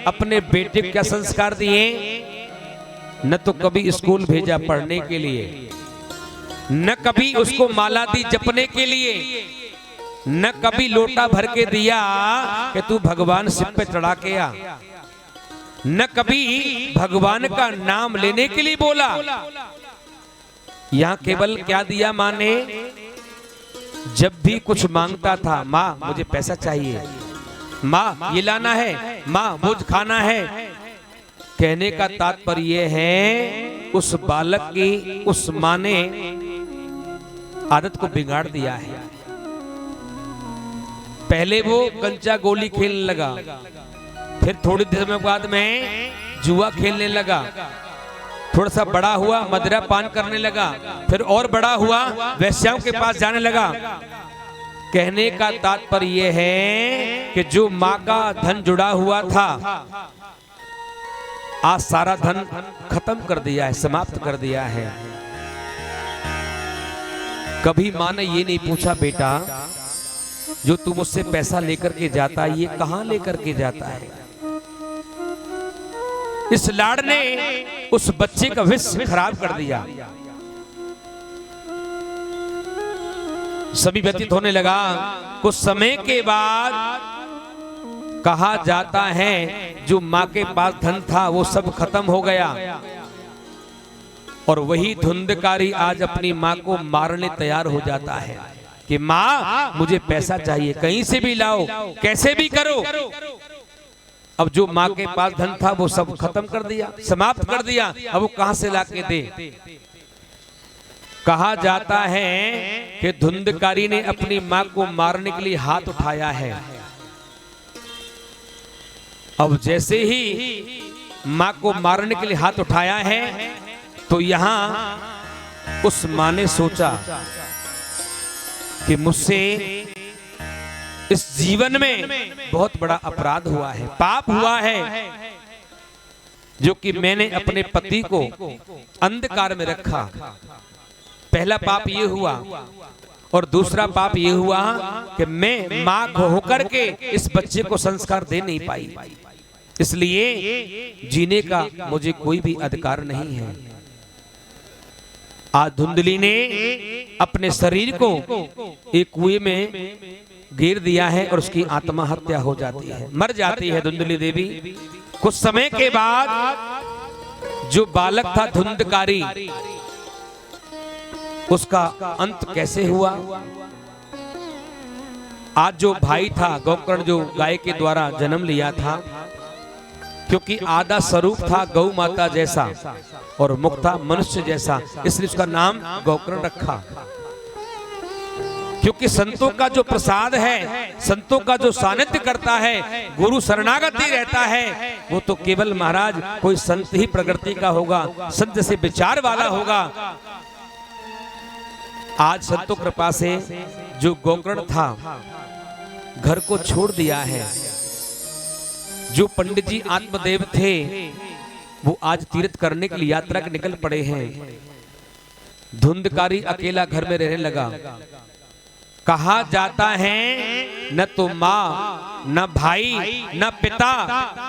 अपने बेटे को क्या संस्कार दिए? न तो कभी स्कूल भेजा पढ़ने के लिए, न कभी उसको माला दी जपने के लिए, न कभी लोटा भर के दिया कि तू भगवान सिर पे चढ़ा के आ, न कभी भगवान का नाम लेने के लिए बोला। यहां केवल क्या दिया माँ ने? जब भी कुछ मांगता था, माँ मुझे पैसा चाहिए, माँ ये लाना है, माँ मुझे खाना है। कहने का तात्पर्य है उस बालक की, उस माँ ने आदत को बिगाड़ दिया है। पहले वो कंचा गोली खेलने लगा, फिर थोड़ी देर बाद में जुआ खेलने लगा, थोड़ा सा बड़ा हुआ मदिरा पान करने लगा, फिर और बड़ा हुआ वेश्याओं के पास जाने लगा। कहने का तात्पर्य है कि जो माँ का धन जुड़ा हुआ था, आज सारा धन खत्म कर दिया है, समाप्त कर दिया है। कभी माँ ने ये नहीं पूछा, बेटा जो तू मुझसे पैसा लेकर के जाता है ये कहां लेकर के जाता है? इस लाड़ ने उस बच्चे का विष खराब कर दिया। सभी व्यतीत होने लगा। कुछ समय के बाद कहा जाता है जो माँ के पास धन था वो सब खत्म हो गया, और वही धुंधकारी आज अपनी माँ को मारने तैयार हो जाता है कि माँ मुझे पैसा चाहिए, कहीं से भी लाओ, कैसे भी करो। अब जो माँ के पास धन था वो सब खत्म कर दिया, समाप्त कर दिया, अब वो कहां से लाके दे। कहा जाता है कि धुंधकारी ने अपनी माँ को मारने के लिए हाथ उठाया है। अब जैसे ही माँ को मारने के लिए हाथ उठाया है तो यहां उस माँ ने सोचा कि मुझसे इस जीवन में बहुत बड़ा अपराध हुआ है, पाप हुआ है, जो कि मैंने अपने पति को अंधकार में रखा। पहला पाप ये हुआ, और दूसरा पाप ये हुआ कि मैं मां होकर के इस बच्चे को संस्कार दे नहीं पाई, इसलिए जीने का मुझे कोई भी अधिकार नहीं है। आज धुंधली ने अपने शरीर को एक कुएं में गिर दिया है और उसकी आत्महत्या हो जाती है, मर जाती है धुंधली देवी। कुछ समय के बाद जो बालक था धुंधकारी, उसका अंत कैसे हुआ? आज जो भाई था गोकर्ण, जो गाय के द्वारा जन्म लिया था, क्योंकि आधा स्वरूप था गौ माता जैसा और मुख था मनुष्य जैसा, इसलिए उसका नाम गोकर्ण रखा। क्योंकि संतों का जो प्रसाद है, संतों का जो सानिध्य करता है, गुरु शरणागति रहता है, वो तो केवल महाराज कोई संत ही प्रकृति का होगा, संत से विचार वाला होगा। आज संतों कृपा से जो गोकर्ण था घर को छोड़ दिया है। जो पंडित जी आत्मदेव थे वो आज तीर्थ करने के लिए यात्रा के निकल पड़े हैं। धुंधकारी अकेला घर में रहने लगा। कहा जाता है न तो माँ, न भाई, न पिता,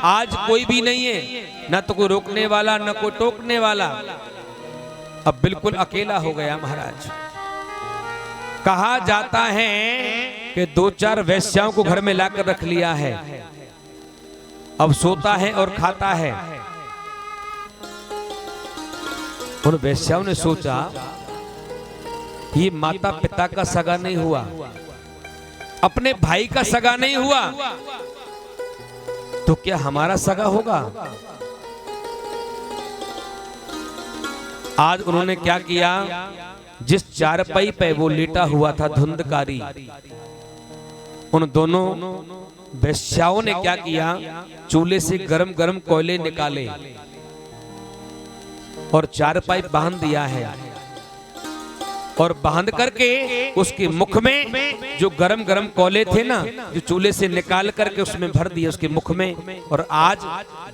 आज कोई भी नहीं है, न तो कोई रोकने वाला, न कोई टोकने वाला। अब बिल्कुल अकेला हो गया महाराज। कहा जाता है कि 2-4 वेश्याओं को घर में लाकर रख लिया है, अब सोता है और खाता है। उन वेश्याओं ने सोचा ये माता पिता का सगा नहीं हुआ, अपने भाई का सगा नहीं हुआ, तो क्या हमारा सगा होगा? आज उन्होंने क्या किया, जिस चारपाई पे वो लेटा हुआ था धुंधकारी, उन दोनों वेश्याओं ने क्या किया, चूल्हे से गरम गरम कोयले निकाले और चारपाई बांध दिया है। और बांध करके उसके मुख में जो गरम गरम कोले थे ना, जो चूल्हे से निकाल करके उसमें भर दिए उसके मुख में। और आज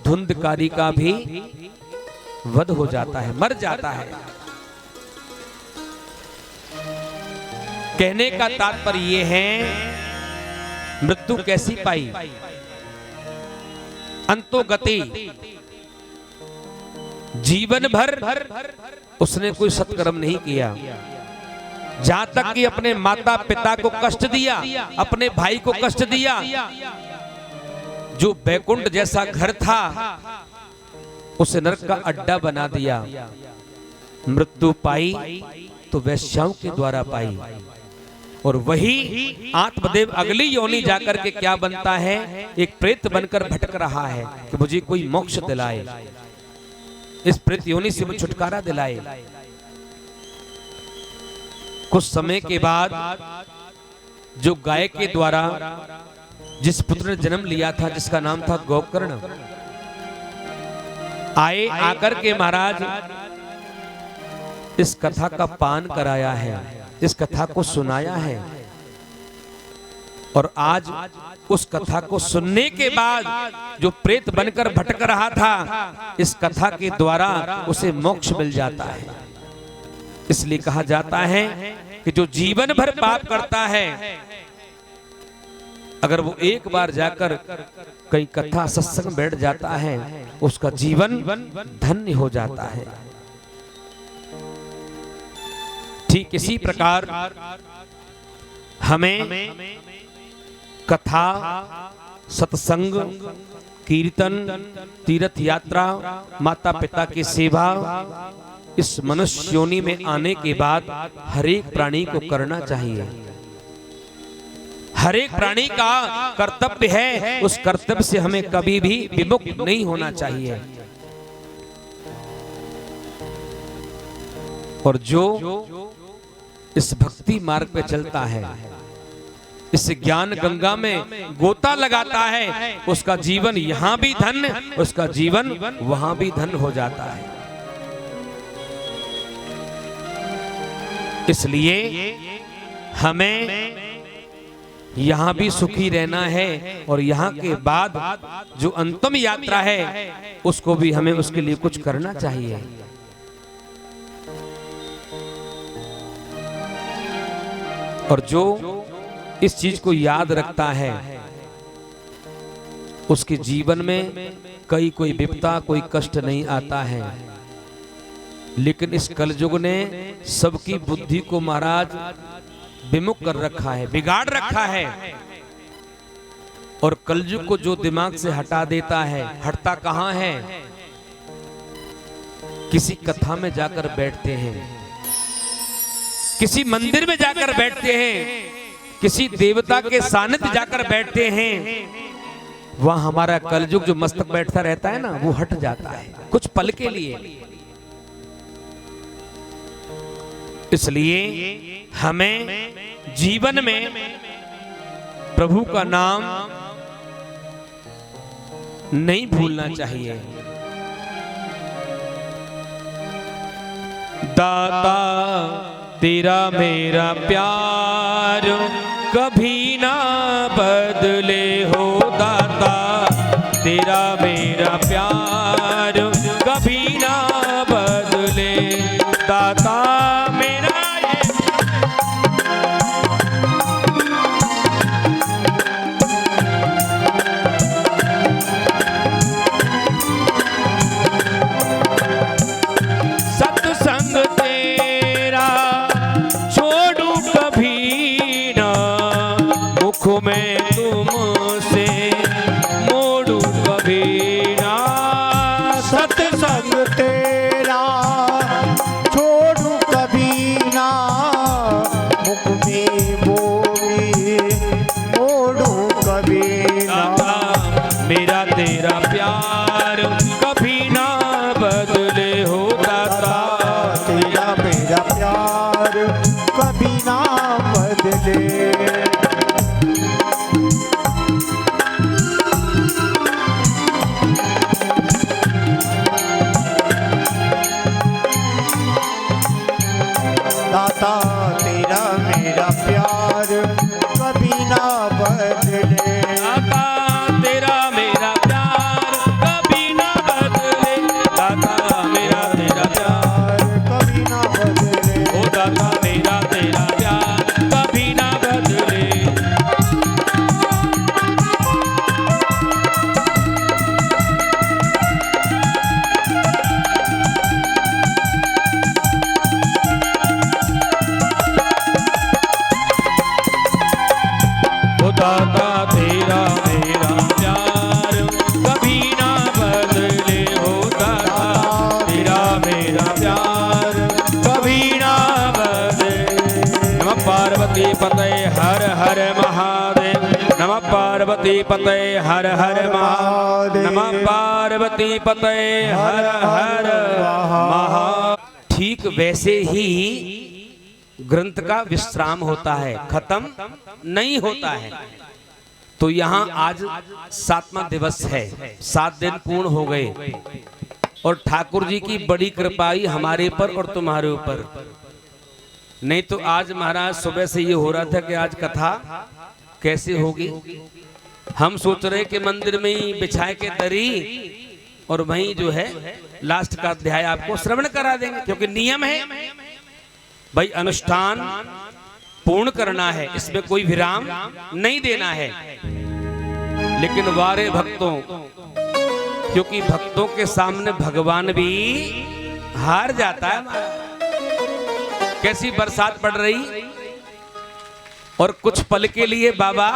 धुंधकारी का भी वध हो जाता है, मर जाता है। कहने का तात्पर्य ये है, मृत्यु कैसी पाई? अंतोगति। जीवन भर उसने कोई सत्कर्म नहीं किया, जहां तक कि अपने माता पिता को कष्ट दिया, अपने भाई को कष्ट दिया। जो बैकुंठ जैसा घर था उसे नरक का अड्डा बना दिया। मृत्यु पाई तो वैश्याओं के द्वारा पाई। और वही आत्मदेव अगली योनि जाकर के क्या बनता है? एक प्रेत बनकर भटक रहा है कि मुझे कोई मोक्ष दिलाए, इस प्रेत योनि से मुझे छुटकारा दिलाए। कुछ समय के बाद जो गाय के द्वारा जिस पुत्र ने जन्म लिया था, जिसका नाम था गोकर्ण, आए, आकर के महाराज इस कथा का पान कराया है, इस कथा को सुनाया है। और आज उस कथा को सुनने के बाद जो प्रेत बनकर भटक रहा था, इस कथा के द्वारा उसे मोक्ष मिल जाता है। इसलिए कहा जाता है कि जो जीवन भर पाप करता है, अगर वो एक बार जाकर कहीं कथा सत्संग बैठ जाता है, उसका जीवन धन्य हो जाता है। ठीक इसी प्रकार हमें कथा, सत्संग, कीर्तन, तीर्थ यात्रा, माता पिता की सेवा, इस मनुष्य योनि में आने के बाद हर एक प्राणी को करना चाहिए। हर एक प्राणी का कर्तव्य है, उस कर्तव्य से हमें कभी भी विमुख नहीं होना चाहिए। और जो इस भक्ति मार्ग पे चलता है, इस ज्ञान गंगा में गोता लगाता है, उसका जीवन यहां भी धन, उसका जीवन वहां भी धन हो जाता है। इसलिए हमें यहां भी सुखी रहना है, और यहां के बाद जो अंतिम यात्रा है उसको भी हमें उसके लिए कुछ करना चाहिए। और जो इस चीज को याद रखता है, उसके जीवन में कोई विपदा, कोई कष्ट नहीं आता है। लेकिन इस कलयुग ने सबकी बुद्धि को महाराज विमुख कर रखा है, बिगाड़ रखा है। और कलयुग को जो दिमाग से हटा देता है, हटता कहां है? किसी कथा में जाकर बैठते हैं, किसी मंदिर में जाकर बैठते हैं, किसी देवता के सानिध्य जाकर बैठते हैं। वहां हमारा कलयुग जो मस्तक बैठता रहता है ना, वो हट जाता है कुछ पल के लिए। इसलिए हमें जीवन में प्रभु का नाम नहीं भूलना चाहिए। दाता तेरा मेरा प्यार कभी ना बदले हो, दाता तेरा मेरा प्यार कभी ना बदले, दाता मेरा सत्संग तेरा छोड़ू कभी ना, मुख में तुमसे मोड़ू कभी ना। सत्संग तेरा छोड़ू कभी ना, मुख में मोड़ू कभी ना। मेरा तेरा प्यार कभी ना बदले हो, दाता तेरा मेरा प्यार कभी ना बदले। दाता दाता तेरा मेरा प्यार कभी ना बदले, दाता मेरा तेरा प्यार कभी ना बदले। ओ दाता मेरा तेरा प्यार कभी ना बदले। ओ दाता तेरा मेरा प्यार कभी ना बदले, हो दाता तेरा मेरा प्यार कभी ना बदले। नमः पार्वती पते हर हर महादेव, नमः पार्वती पते हर हर महादेव, नमः पार्वती पते हर हर महा। ठीक वैसे ही ग्रंथ का विश्राम होता है, खत्म नहीं होता है। तो यहाँ आज 7वां दिवस है, 7 दिन पूर्ण हो गए और ठाकुर जी की बड़ी कृपाई हमारे पर और तुम्हारे ऊपर। नहीं तो आज महाराज सुबह से ये हो रहा था कि आज कथा कैसे होगी। हम सोच रहे कि मंदिर में ही बिछाए के दरी और वहीं जो है लास्ट का अध्याय आपको श्रवण करा देंगे, क्योंकि नियम है भाई अनुष्ठान पूर्ण करना है, इसमें कोई विराम नहीं देना है। लेकिन वारे भक्तों, क्योंकि भक्तों के सामने भगवान भी हार जाता है। कैसी बरसात पड़ रही और कुछ पल के लिए बाबा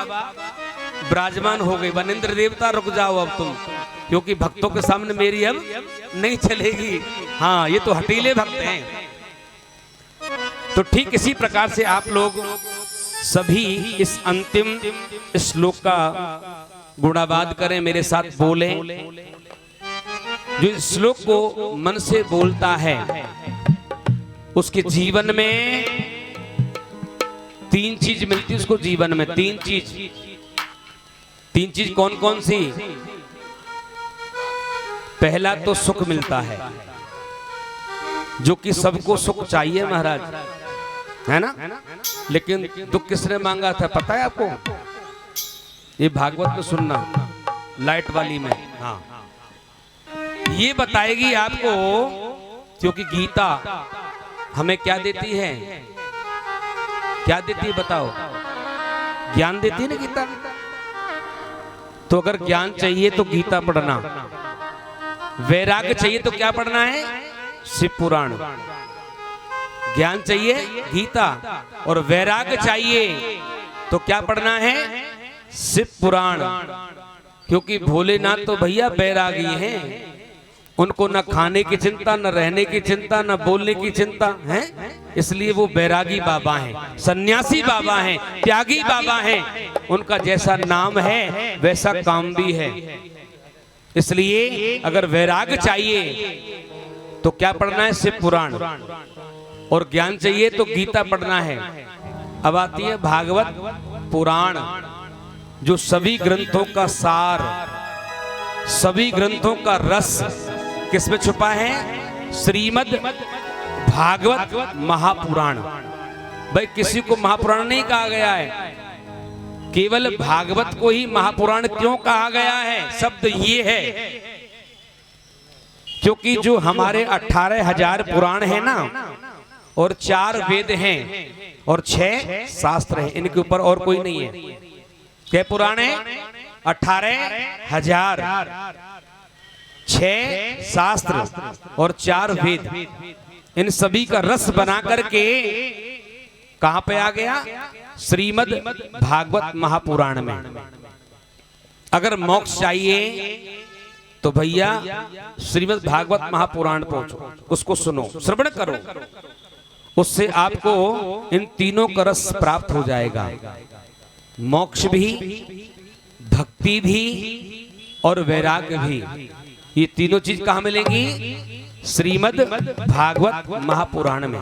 विराजमान हो गए। वनिंद्र देवता रुक जाओ अब तुम, क्योंकि भक्तों के सामने मेरी अब नहीं चलेगी। हाँ, ये तो हटीले भक्त हैं। तो ठीक इसी प्रकार से आप लोग सभी इस अंतिम श्लोक का गुणावाद करें, मेरे साथ बोलें। जो इस श्लोक को मन से बोलता है उसके जीवन में 3 चीज मिलती है। उसको जीवन में 3 चीज कौन कौन सी? पहला तो सुख मिलता है, जो कि सबको सुख चाहिए महाराज, है ना। लेकिन दुख किसने मांगा था पता है आपको? ये भागवत में सुनना, लाइट वाली में। हाँ, ये बताएगी आपको, क्योंकि गीता हमें क्या देती है? क्या देती है बताओ? ज्ञान देती है ना गीता। तो अगर ज्ञान चाहिए तो गीता पढ़ना, वैराग्य चाहिए तो क्या पढ़ना है? शिव पुराण। ज्ञान चाहिए गीता, और वैराग्य चाहिए तो क्या पढ़ना है? शिव पुराण। क्योंकि भोलेनाथ तो भैया बैरागी हैं, उनको न खाने की चिंता, न रहने की चिंता, न बोलने की चिंता है। इसलिए वो बैरागी बाबा हैं, सन्यासी बाबा हैं, त्यागी बाबा हैं। उनका जैसा नाम है वैसा काम भी है। इसलिए अगर वैराग्य चाहिए तो क्या पढ़ना है? शिव पुराण। और ज्ञान चाहिए तो गीता पढ़ना है। अब आती है भागवत पुराण, जो सभी ग्रंथों का सार, सभी ग्रंथों का रस किसमें छुपा है? श्रीमद् भागवत महापुराण। भाई किसी को महापुराण नहीं कहा गया है, केवल भागवत को ही महापुराण क्यों कहा गया है? शब्द ये है क्योंकि जो हमारे 18,000 पुराण है ना, और 4 वेद हैं और 6 शास्त्र हैं, इनके ऊपर और कोई नहीं है। क्या पुराण है? 18,000, 6 शास्त्र और 4 वेद। इन सभी का रस बना करके कहां पे आ गया? श्रीमद् भागवत महापुराण में। अगर मोक्ष चाहिए तो भैया श्रीमद् भागवत महापुराण पहुंचो, उसको सुनो, श्रवण करो, उससे आपको इन तीनों का रस प्राप्त हो जाएगा। मोक्ष भी, भक्ति भी और वैराग्य भी। ये तीनों चीज कहां मिलेंगी? श्रीमद् भागवत महापुराण में।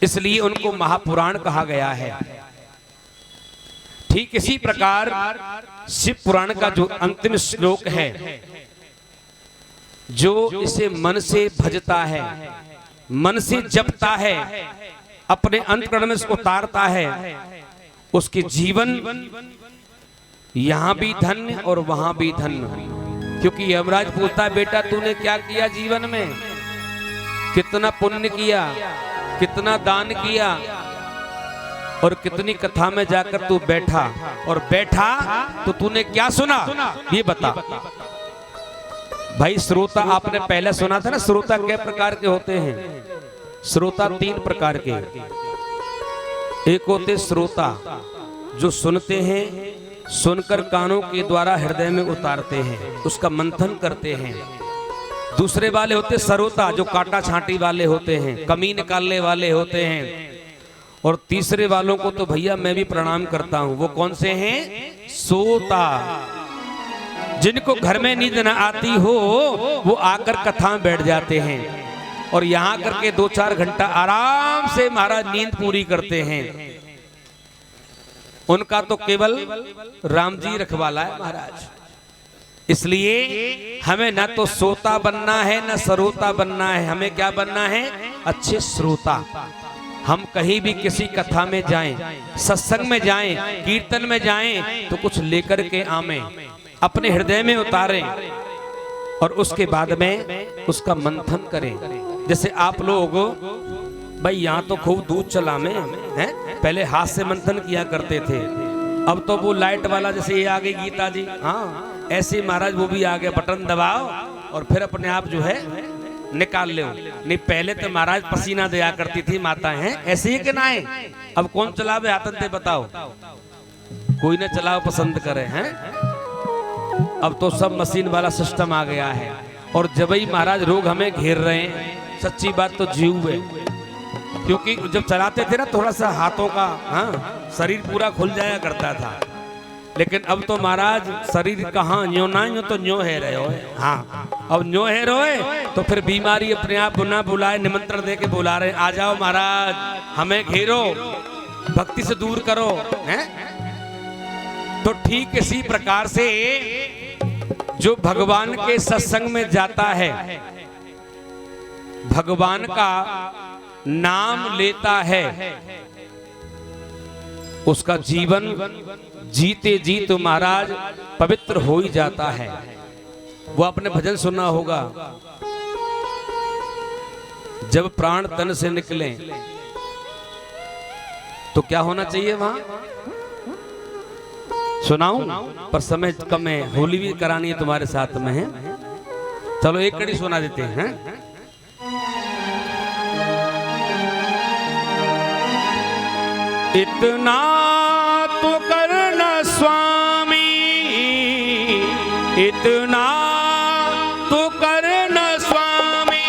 इसलिए उनको महापुराण कहा गया है। ठीक इसी प्रकार शिव पुराण का जो अंतिम श्लोक है, जो इसे मन से भजता है, मन से जपता है, अपने अंतःकरण में इसको उतारता है, उसके जीवन यहाँ भी धन्य और वहां भी धन्य। क्योंकि यमराज पूछता है बेटा तूने क्या किया जीवन में, कितना पुण्य किया, कितना दान किया और कितनी कथा में जाकर तू बैठा, और बैठा तो तूने क्या सुना ये बता। भाई श्रोता आपने पहले सुना था ना, श्रोता कै प्रकार के होते हैं? श्रोता 3 प्रकार के। एक होते श्रोता जो सुनते हैं, सुनकर कानों के द्वारा हृदय में उतारते हैं, उसका मंथन करते हैं। दूसरे वाले होते श्रोता जो काटा छांटी वाले होते हैं, कमी निकालने वाले होते हैं। और तीसरे वालों को तो भैया मैं भी प्रणाम करता हूं, वो कौन से हैं? सोता। जिनको घर में नींद न आती हो वो आकर कथा में बैठ जाते हैं और यहाँ करके 2-4 घंटा आराम से महाराज नींद पूरी करते हैं। उनका तो केवल राम जी रखवाला है महाराज। इसलिए हमें ना तो सोता बनना है ना सरोता बनना है, हमें क्या बनना है? अच्छे श्रोता। हम कहीं भी किसी कथा में जाएं, सत्संग में जाएं, कीर्तन में जाएं तो कुछ लेकर के आवें, अपने हृदय में उतारें और उसके बाद में उसका मंथन करें। जैसे आप लोग भाई यहाँ तो खूब दूध चला में हैं, पहले हाथ से मंथन किया करते थे, अब तो वो लाइट वाला जैसे ये आ गई गीता जी, हाँ ऐसे महाराज वो भी आ गया, बटन दबाओ और फिर अपने आप जो है निकाल ले। नहीं पहले तो महाराज पसीना दिया करती थी माताएं, हैं ऐसे ही कि ना है? अब कौन चलावे हाथन से बताओ, कोई ना चलाओ पसंद करे हैं। अब तो सब मशीन वाला सिस्टम आ गया है। और जब ही महाराज रोग हमें घेर रहे हैं, सच्ची बात तो जीव है, क्योंकि जब चलाते थे ना थोड़ा सा हाथों का, हाँ शरीर पूरा खुल जाया करता था। लेकिन अब तो महाराज शरीर कहाँ न्यो ना न्यो तो न्यो है रहे हो, हाँ अब न्यो है रोए तो फिर बीमारी अपने आप बुना बुलाए, निमंत्रण दे के बुला रहे, आ जाओ महाराज हमें घेरो, भक्ति से दूर करो, हैं? तो ठीक इसी प्रकार से जो भगवान के सत्संग में जाता है, भगवान का नाम लेता है, उसका जीवन जीते जी तो महाराज पवित्र हो ही जाता है। वो आपने भजन सुना होगा, जब प्राण तन से निकले तो क्या होना चाहिए वहां? सुनाऊं पर समय कम है, होली भी करानी है तुम्हारे साथ में है। चलो एक कड़ी सुना देते हैं। इतना तो करना स्वामी, इतना तो करना स्वामी,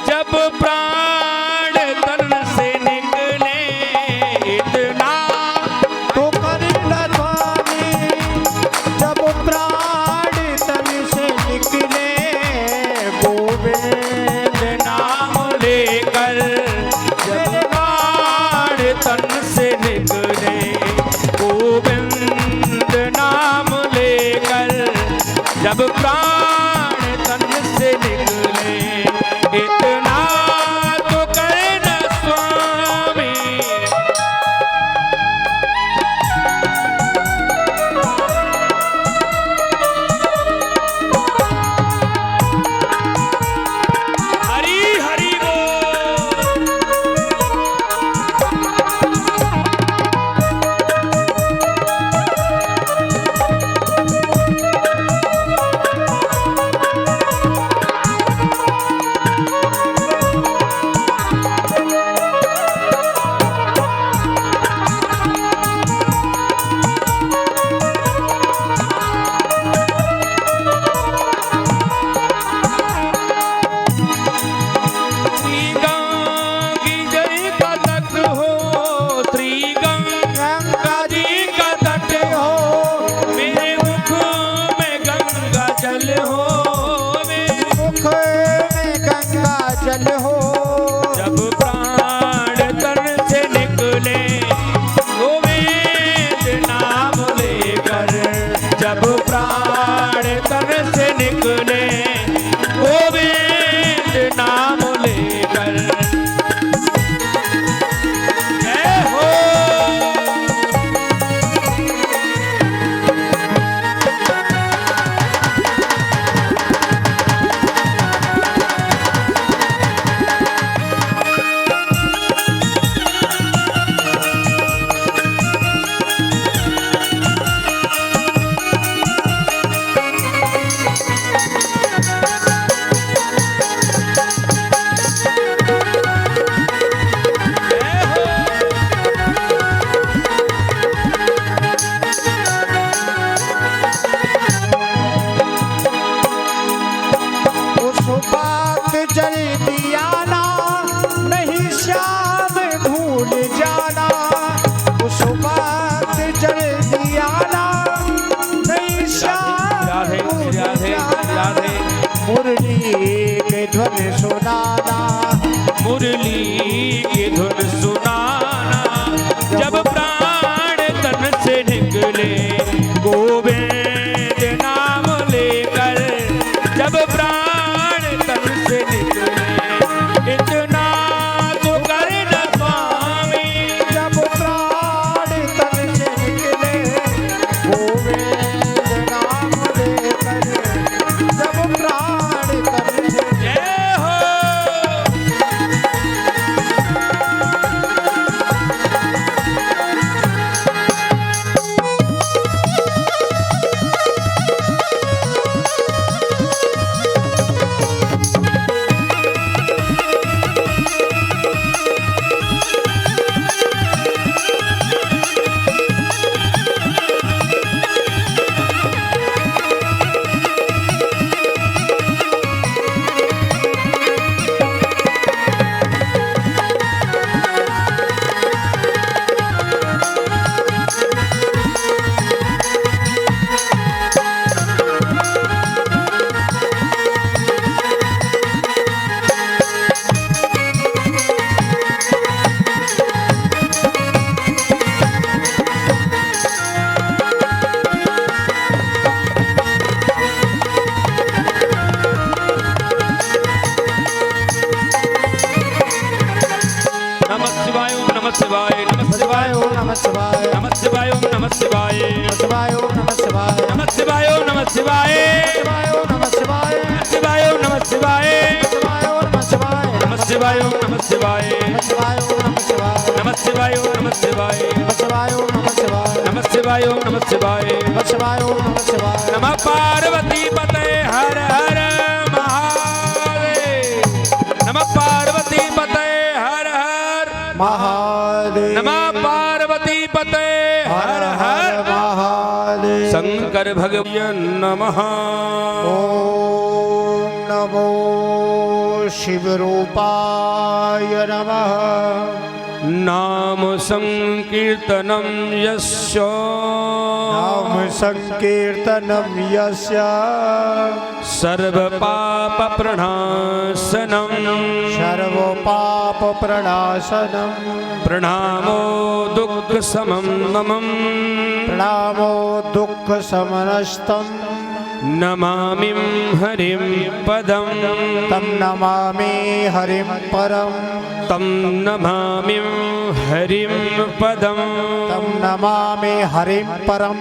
जब प्राण तन से निकले, इतना तो करना स्वामी, जब प्राण तन से निकले, गोविंद नाम लेकर जब प्राण तन से निकले, गोविंद नाम लेकर जब प्राण तन से निकले, इतना तो करना स्वामी। हरि हरि बोल। मुरली के ध्वन सुनाना, मुरली की धुन सुनाना, जब प्राण तन से निकले गोविंद नाम लेकर, जब प्राण तन से निकले, इतना तो करना स्वामी, जब प्राण तन से निकले गोविंद नाम लेकर, जब प्राण तन से जय हो। नमः शिवाय, नमः शिवाय, नमः शिवाय, नमः शिवाय, नमः शिवाय, शिवाय नमः शिवाय, नमः शिवाय, नमः शिवाय, नमः शिवाय, शिवाय, नमः शिवाय, नमः शिवाय, नमः शिवाय, नमः शिवाय, नमः शिवाय, नमः शिवाय, नमः शिवाय, नमः शिवाय, नमः शिवाय, नमः शिवाय, नमः शिवाय, नमः शिवाय, नमः पार्वती पते हर हर महादेव, नमः पार्वती पते हर हर महादेव, नमः पार्वती पते हर हर महादेव, शंकर भगवान नमः। ओम नमो शिवरूपाय नमः। नाम संकीर्तनम यस्य, नाम संकीर्तनम यस्य, सर्व पाप प्रणाशनम, सर्व पाप प्रणाशनम, प्रणामो दुःख समम नमः, प्रणामो दुःख समनस्तम, नमामि हरिं पदं, तम नमामि हरिं परम, तं नमामि हरिं पदं, तम नमामि हरिं परम।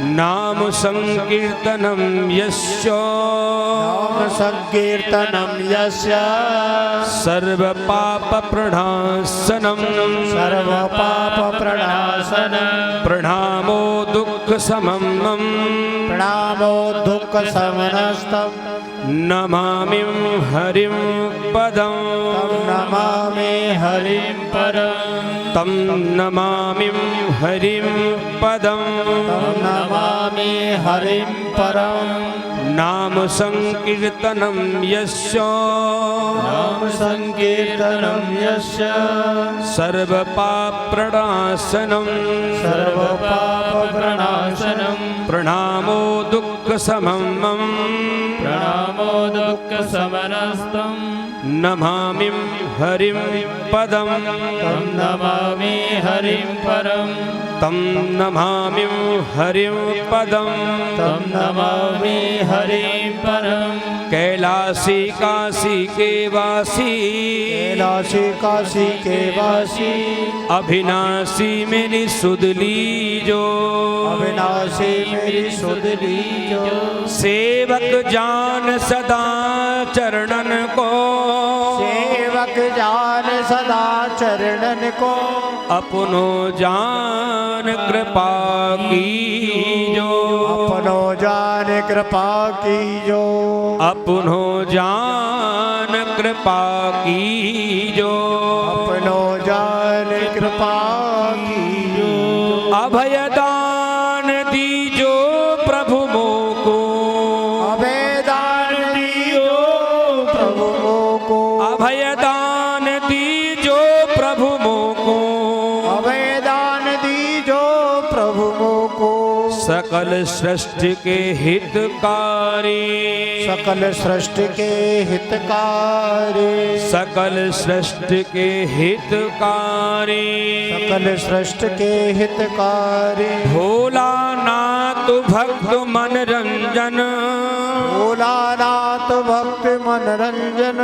नाम संकीर्तनं यस्य, नाम संकीर्तनम यस्य, सर्व पाप प्रणाशनम, सर्व पाप प्रणाशनम, प्रणामो दुःख समम, प्रणामो दुःख समनस्तम, नमामि हरिं पदं, तम नमामि हरिं परम, तं नमामि हरिं पदं, तम नमामि हरिं परम। नाम संकीर्तनं यस्य, नाम संकीर्तनम यस्य, सर्व पाप प्रणाशनम, सर्व पाप प्रणाशनम, प्रणामो दुःख समम, प्रणामो दुःख समनस्तम, नमामि हरिं पदं, तं नमामि हरिं परम, तं नमामि हरिं पदं, तं नमामि हरिं परम। कैलासी काशी के वासी, कैलाशी काशी के वासी, अविनाशी मेरी सुध लीजो, अविनाशी मेरी सुध लीजो, सेवक जान सदा चरणन को, सेवक जान सदा चरणन को, अपनो जान कृपा कीजो, अपनो जान कृपा कीजो, अपनो जान कृपा कीजो, अपनो जान कृपा कीजो, अभयदान दीजो प्रभु मोको, अभयदान दीजो प्रभु मोको, अभयदान दीजो प्रभु मोको, अभयदान दीजो प्रभु मोको, सकल सकल सृष्टि के हितकारी, सकल सृष्टि के हितकारी, सकल सृष्टि के हितकारी, सकल सृष्टि के हितकारी, भोलानाथ भक्त मनरंजन, भोलानाथ भक्त मनरंजन,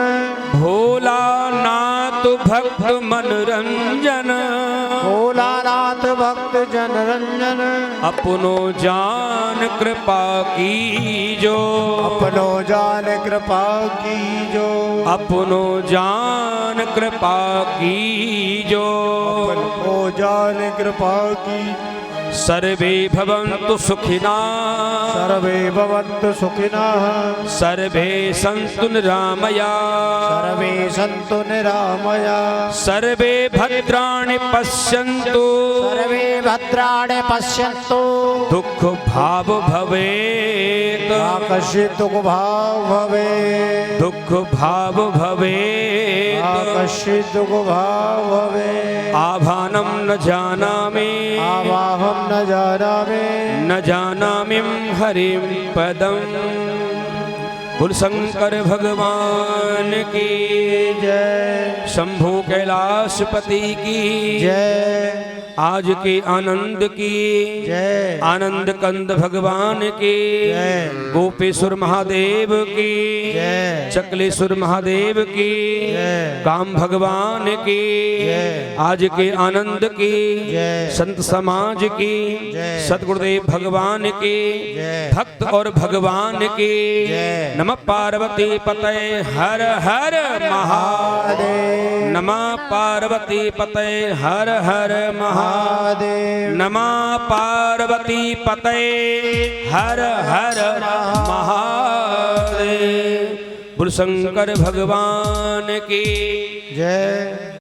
भोलानाथ भक्त मनरंजन, भोलानाथ भक्त जनरंजन, अपनो जान कृपा कीजो, अपनो जान कृपा कीजो, अपनो जान कृपा कीजो, अपनो जान कृपा की। सर्वे भवन्तु सुखिना, सर्वे भवन्तु सुखिनः, सर्वे सन्तु निरामया, सर्वे सन्तु निरामया, सर्वे भद्राणि पश्यन्तु, सर्वे भद्राणि पश्यन्तु, दुःख भाव भवेत्, आकर्षित दुःख भाव भवेत्, दुःख भाव भवेत्, आकर्षित दुःख भाव भवेत्, आभानं न जानामि, आवाहं न जानामि, न जानामि हरिं पदम्। बोल शंकर भगवान की जय, शंभु कैलाशपति की जय, आज के आनंद की जय, आनंद कंद भगवान की जय, गोपेश्वर महादेव की जय, चकलेश्वर महादेव की जय, काम भगवान की जय, आज के आनंद की जय, संत समाज की जय, सतगुरुदेव भगवान की जय, भक्त और भगवान की जय, नमः पार्वती पते हर हर महादेव, नमः पार्वती पते हर हर महादेव, नमः पार्वती पते हर हर महादेव। बोल शंकर भगवान की जय।